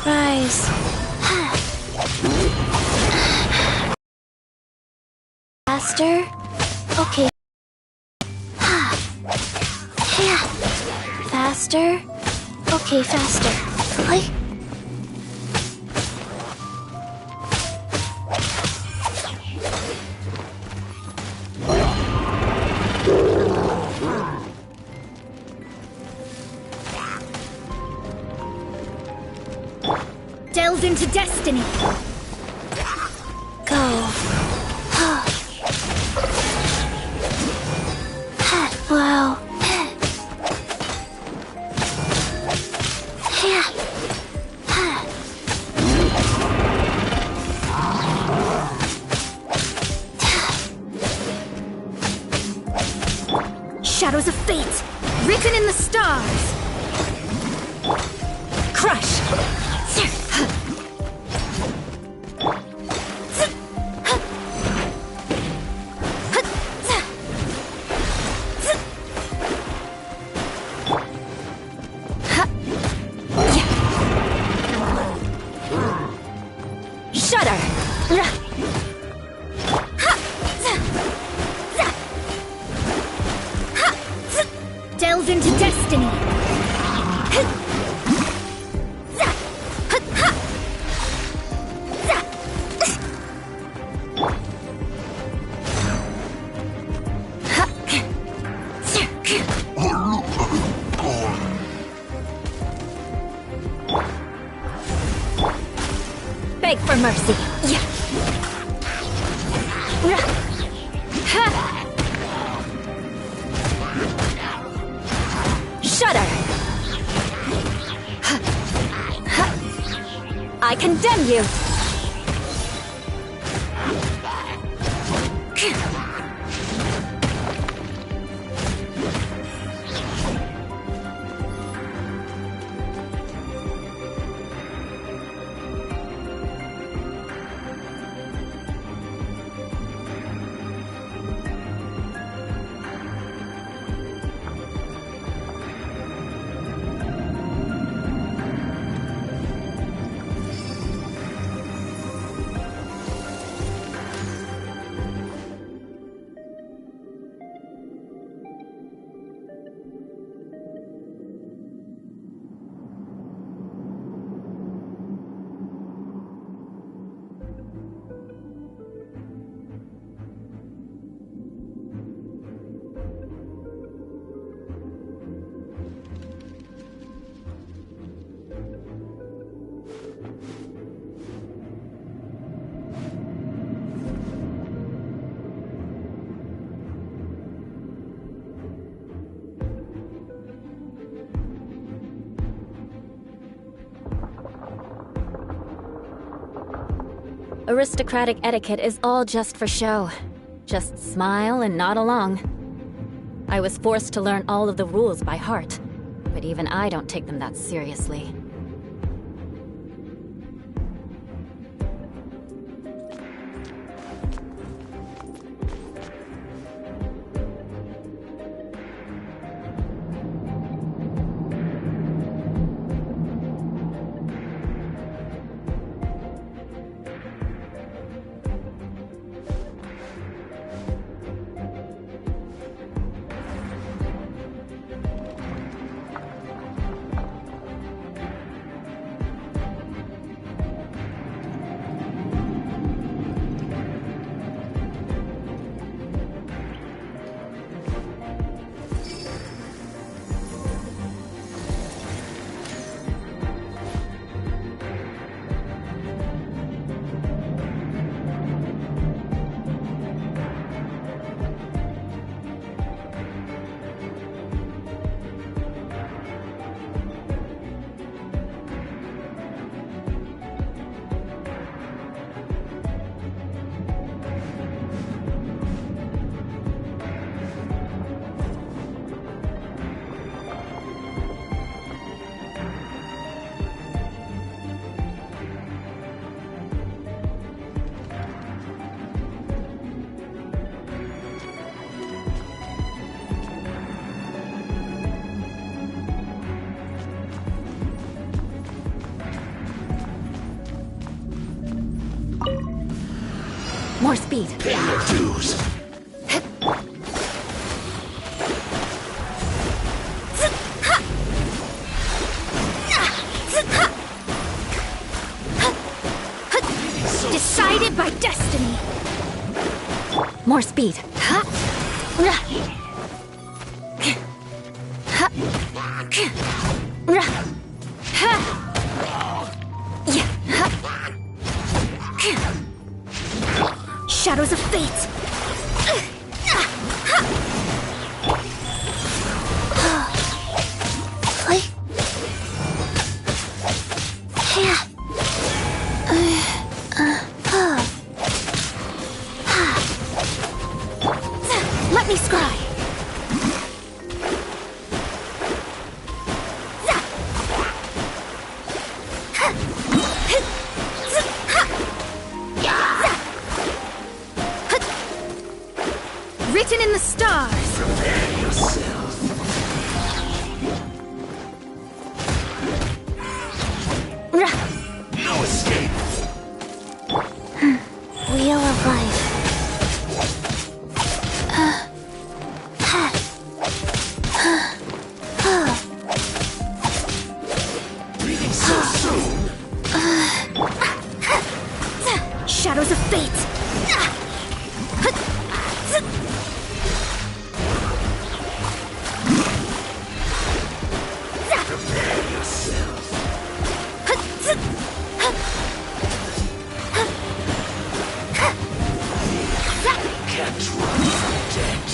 Rise. Faster. Okay. Faster. Okay, faster. Like. Delve into destiny. Go. Wow. Shadows of fate, written in the stars. Crush. Delve into destiny. Beg for mercy. Shudder. I condemn you. Aristocratic etiquette is all just for show. Just smile and nod along. I was forced to learn all of the rules by heart, but even I don't take them that seriously. More speed. Pay your dues. Decided by destiny. More speed. Shadows of fate. Let me scry. Written in the stars. Prepare yourself. No escape. Wheel of life. Leaving so soon. Shadows of fate. Prepare yourself. Can't run from death.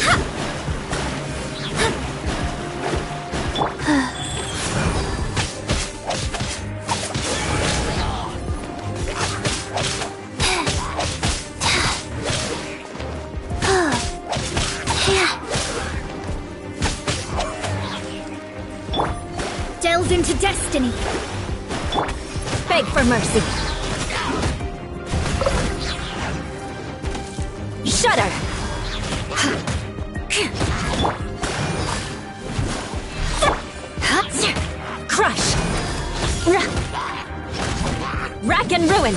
Delved into destiny. Beg for mercy. Shudder. Crush. Rack and ruin.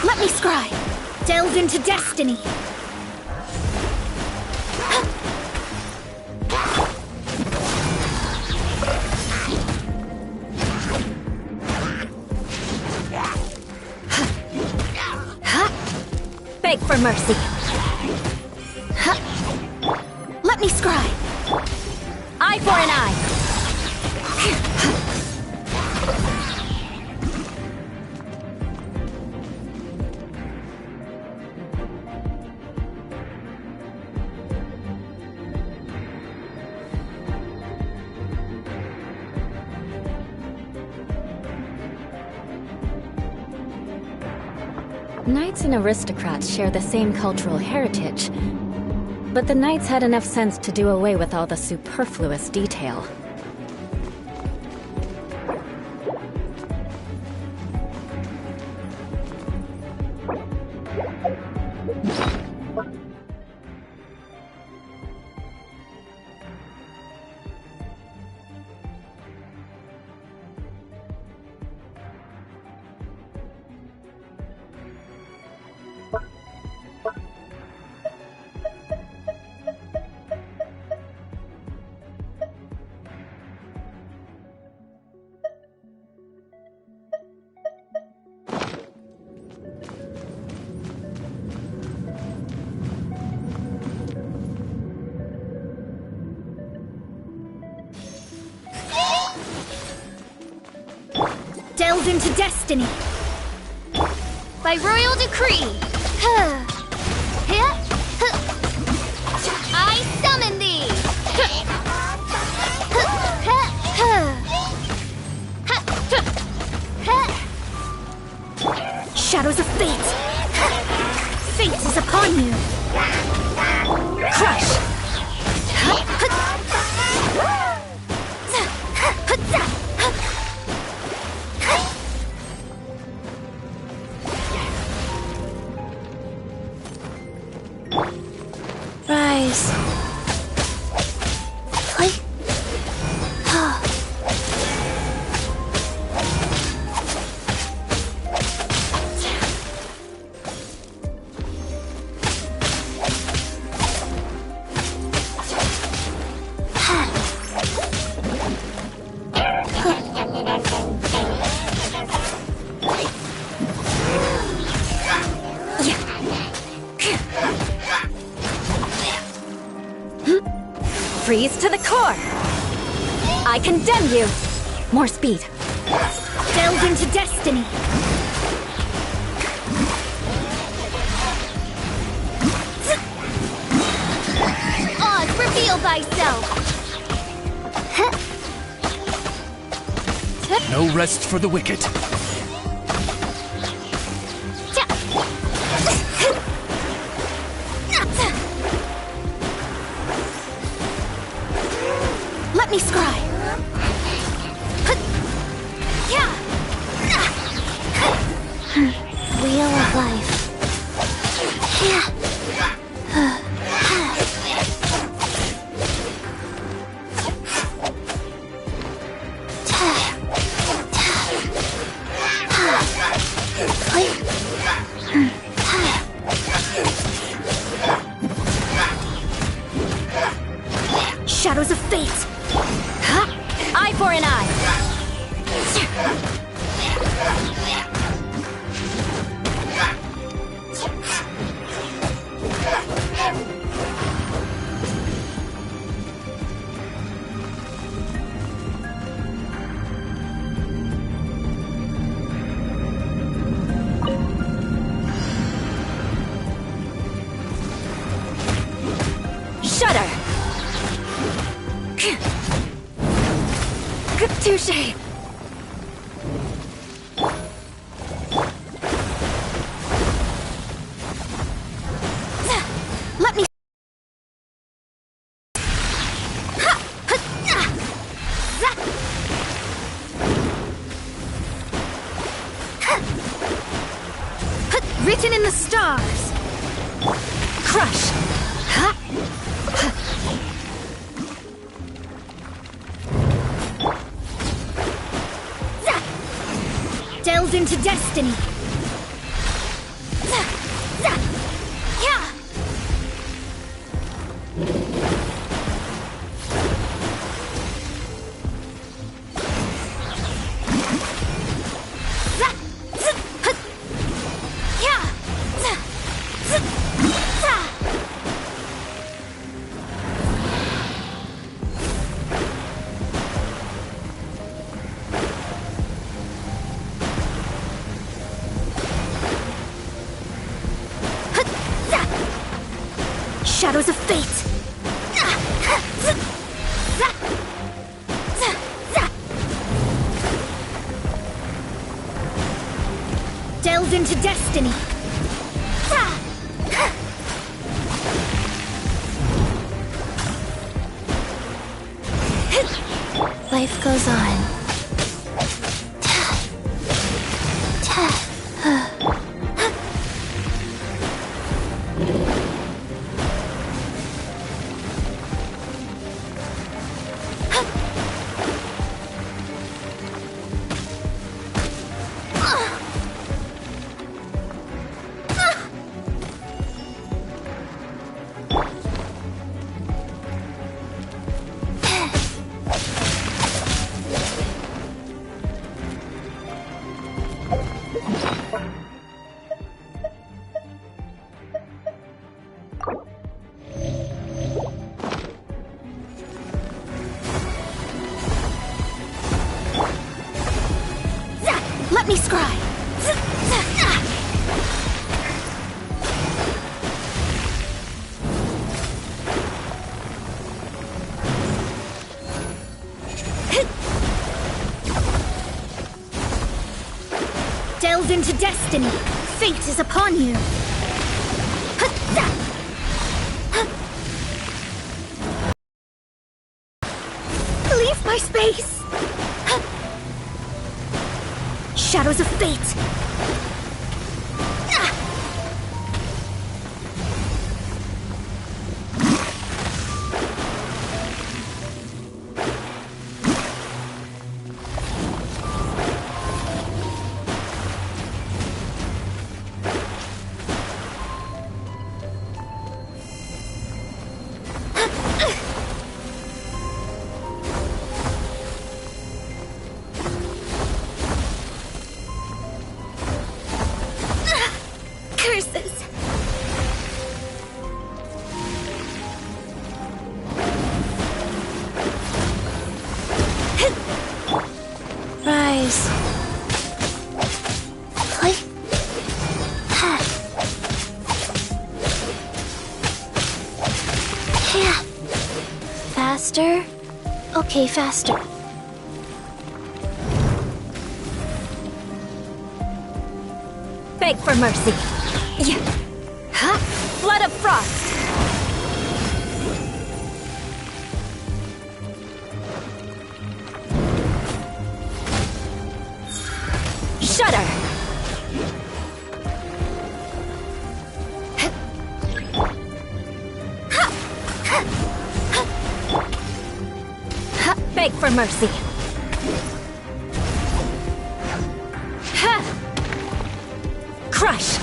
Let me scry. Delved into destiny. Beg for mercy. Let me scry. Eye for an eye. Knights and aristocrats share the same cultural heritage, but the knights had enough sense to do away with all the superfluous detail. Delved into destiny. By royal decree. I summon thee. Shadows of fate. Fate is upon you. Crush. Rise. Play. Freeze to the core! I condemn you! More speed. Delved into destiny. Oz, reveal thyself! No rest for the wicked. Let me scry. Wheel of life. Shadows of fate. Eye for an eye. Shudder. Touché. Let me. Written in the stars. Crush. Delved into destiny. Shadows of fate. Delved into destiny. Life goes on. scry! Delve into destiny. Fate is upon you. Leave my space! Shadows of fate! Curses! Rise. Click. Yeah. Faster. Okay, faster. Beg for mercy. Yeah. Huh? Blood of Frost. Shudder. Beg for mercy. Crush.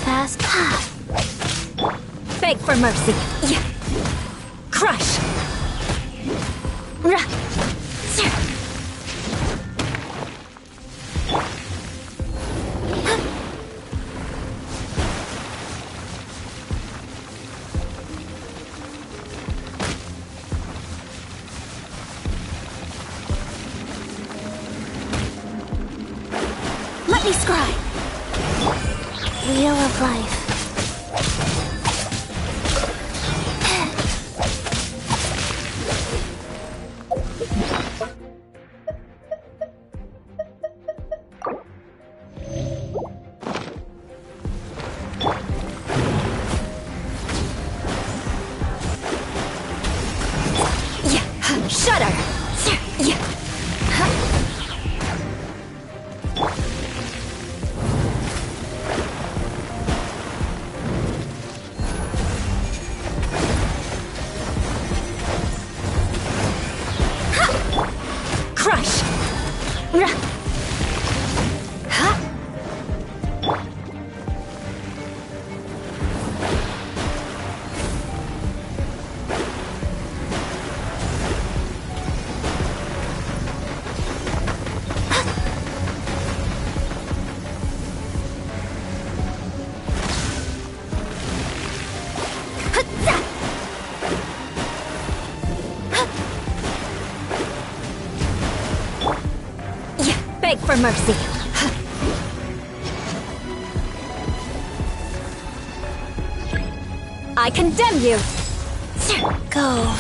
Fast. Beg for mercy. Yeah. Crush. Let me scry. Wheel of life. Shudder. beg for mercy. I condemn you! Go.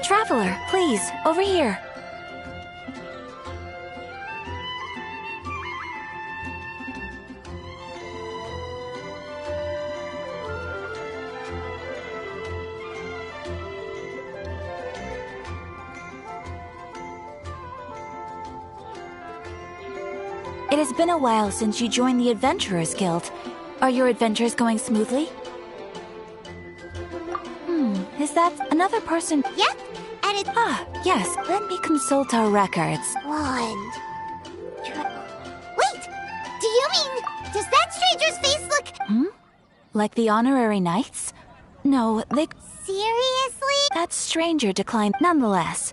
Traveler, please, over here. It has been a while since you joined the Adventurers Guild. Are your adventures going smoothly? Is that another person? Yep, and it... Ah, yes. Let me consult our records. Wand. Wait! Do you mean... Does that stranger's face look... Like the honorary knights? No, they... Seriously? That stranger declined nonetheless.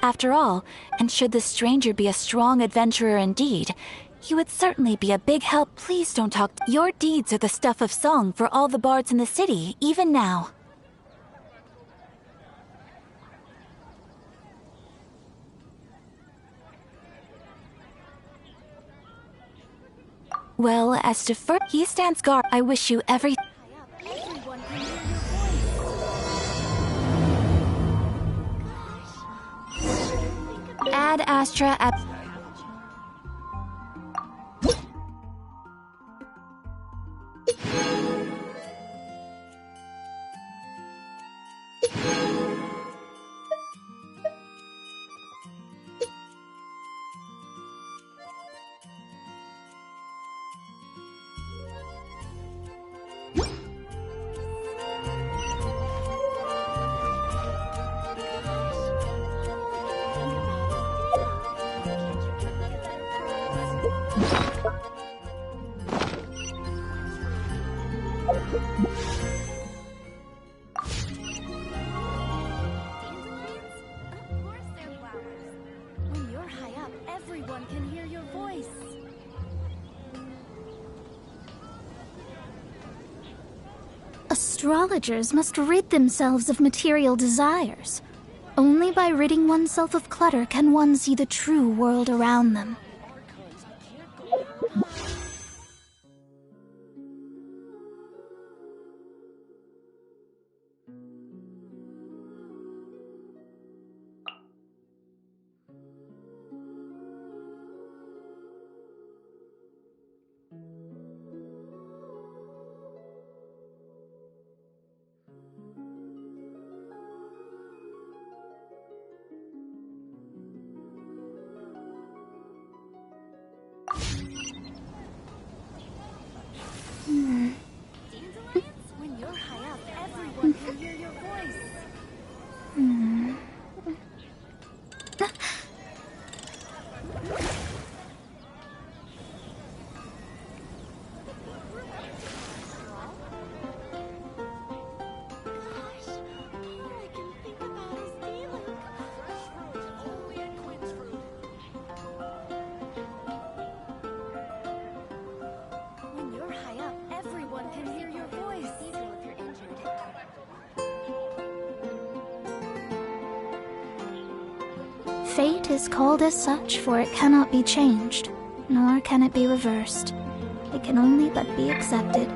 After all, and should the stranger be a strong adventurer indeed, he would certainly be a big help. Please don't talk. Your deeds are the stuff of song for all the bards in the city, even now. Well, as to he stands guard. I wish you every... Ad Astra at... Astrologers must rid themselves of material desires. Only by ridding oneself of clutter can one see the true world around them. When you're high up, everyone can hear your voice. When you're high up, everyone can hear your voice. Even if you're injured. Fate is called as such, for it cannot be changed, nor can it be reversed. It can only but be accepted.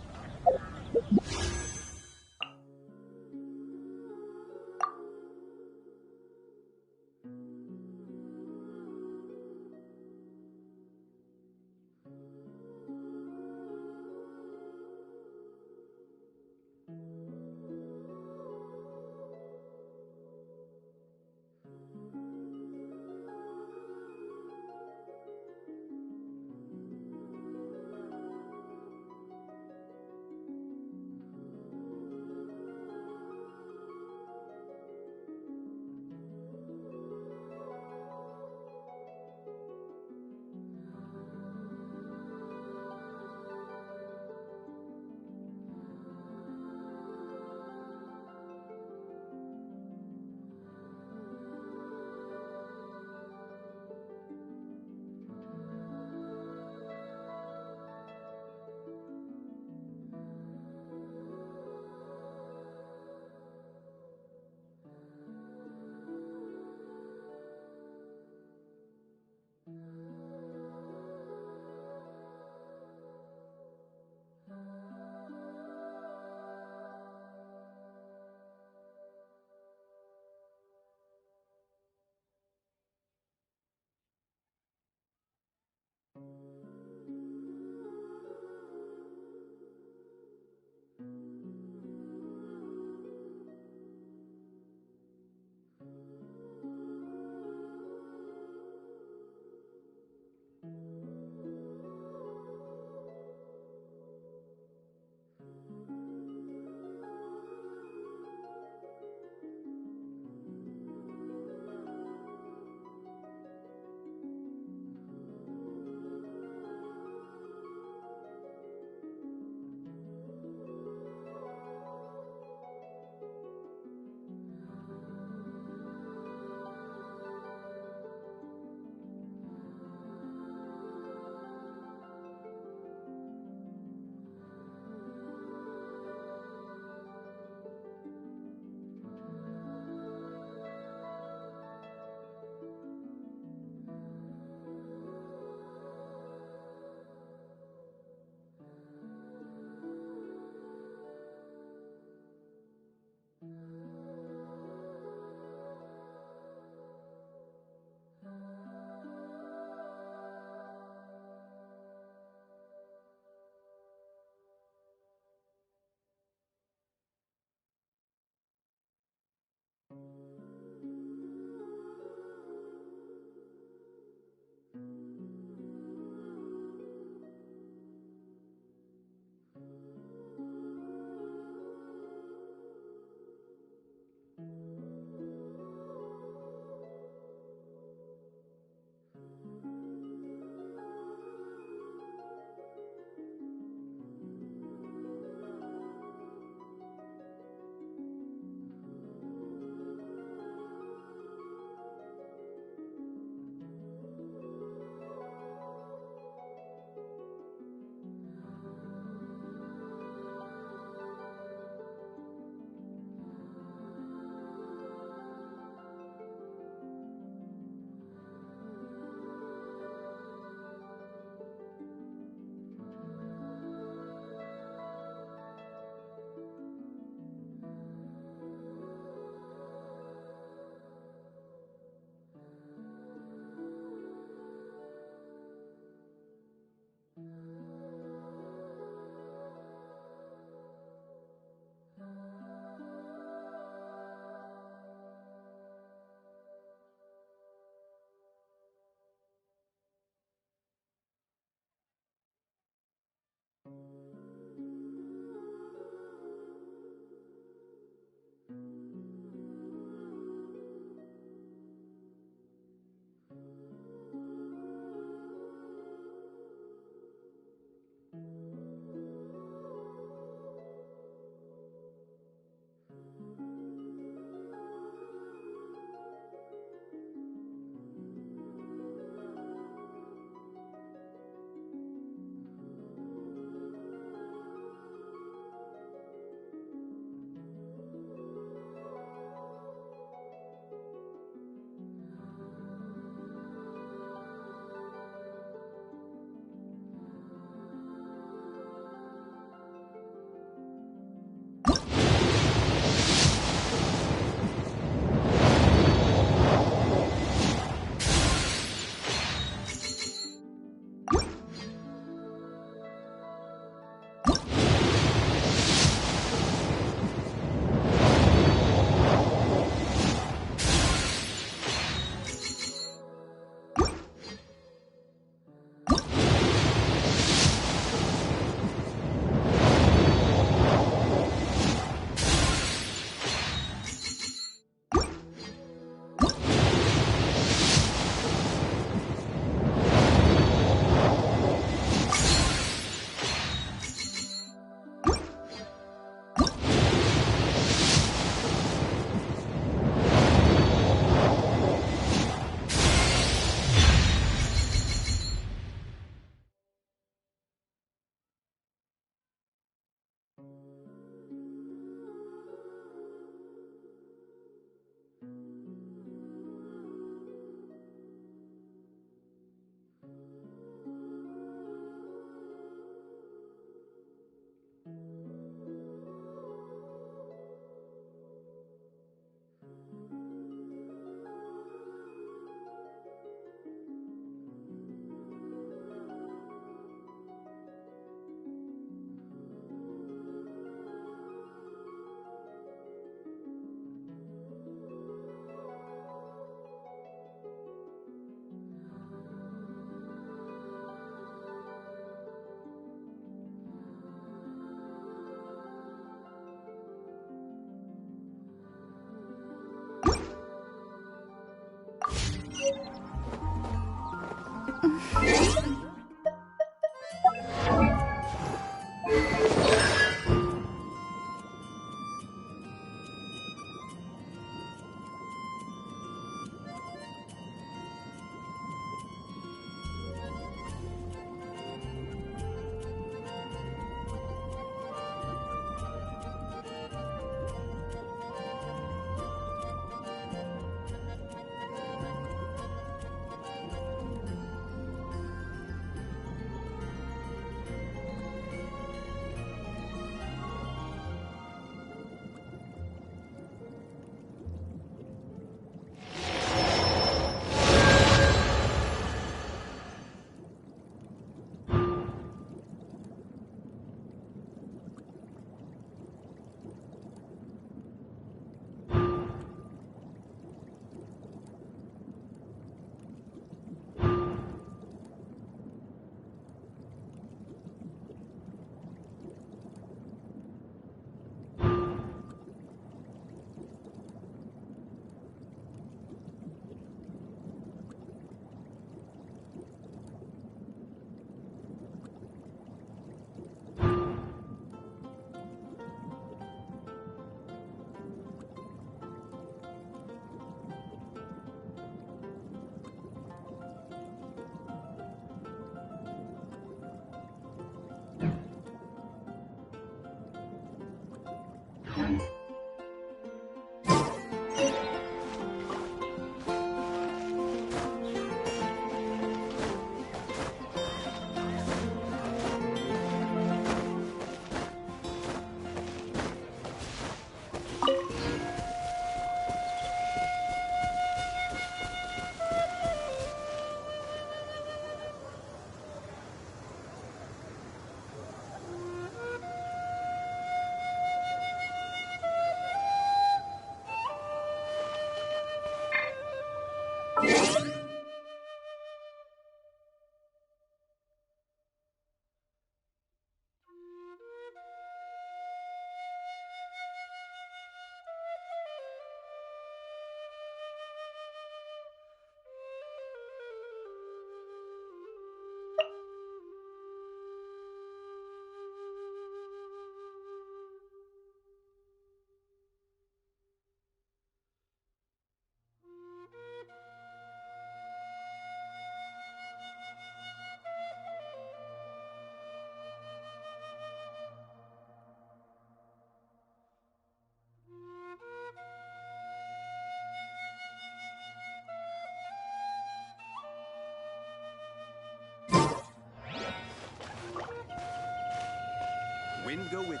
go with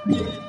you.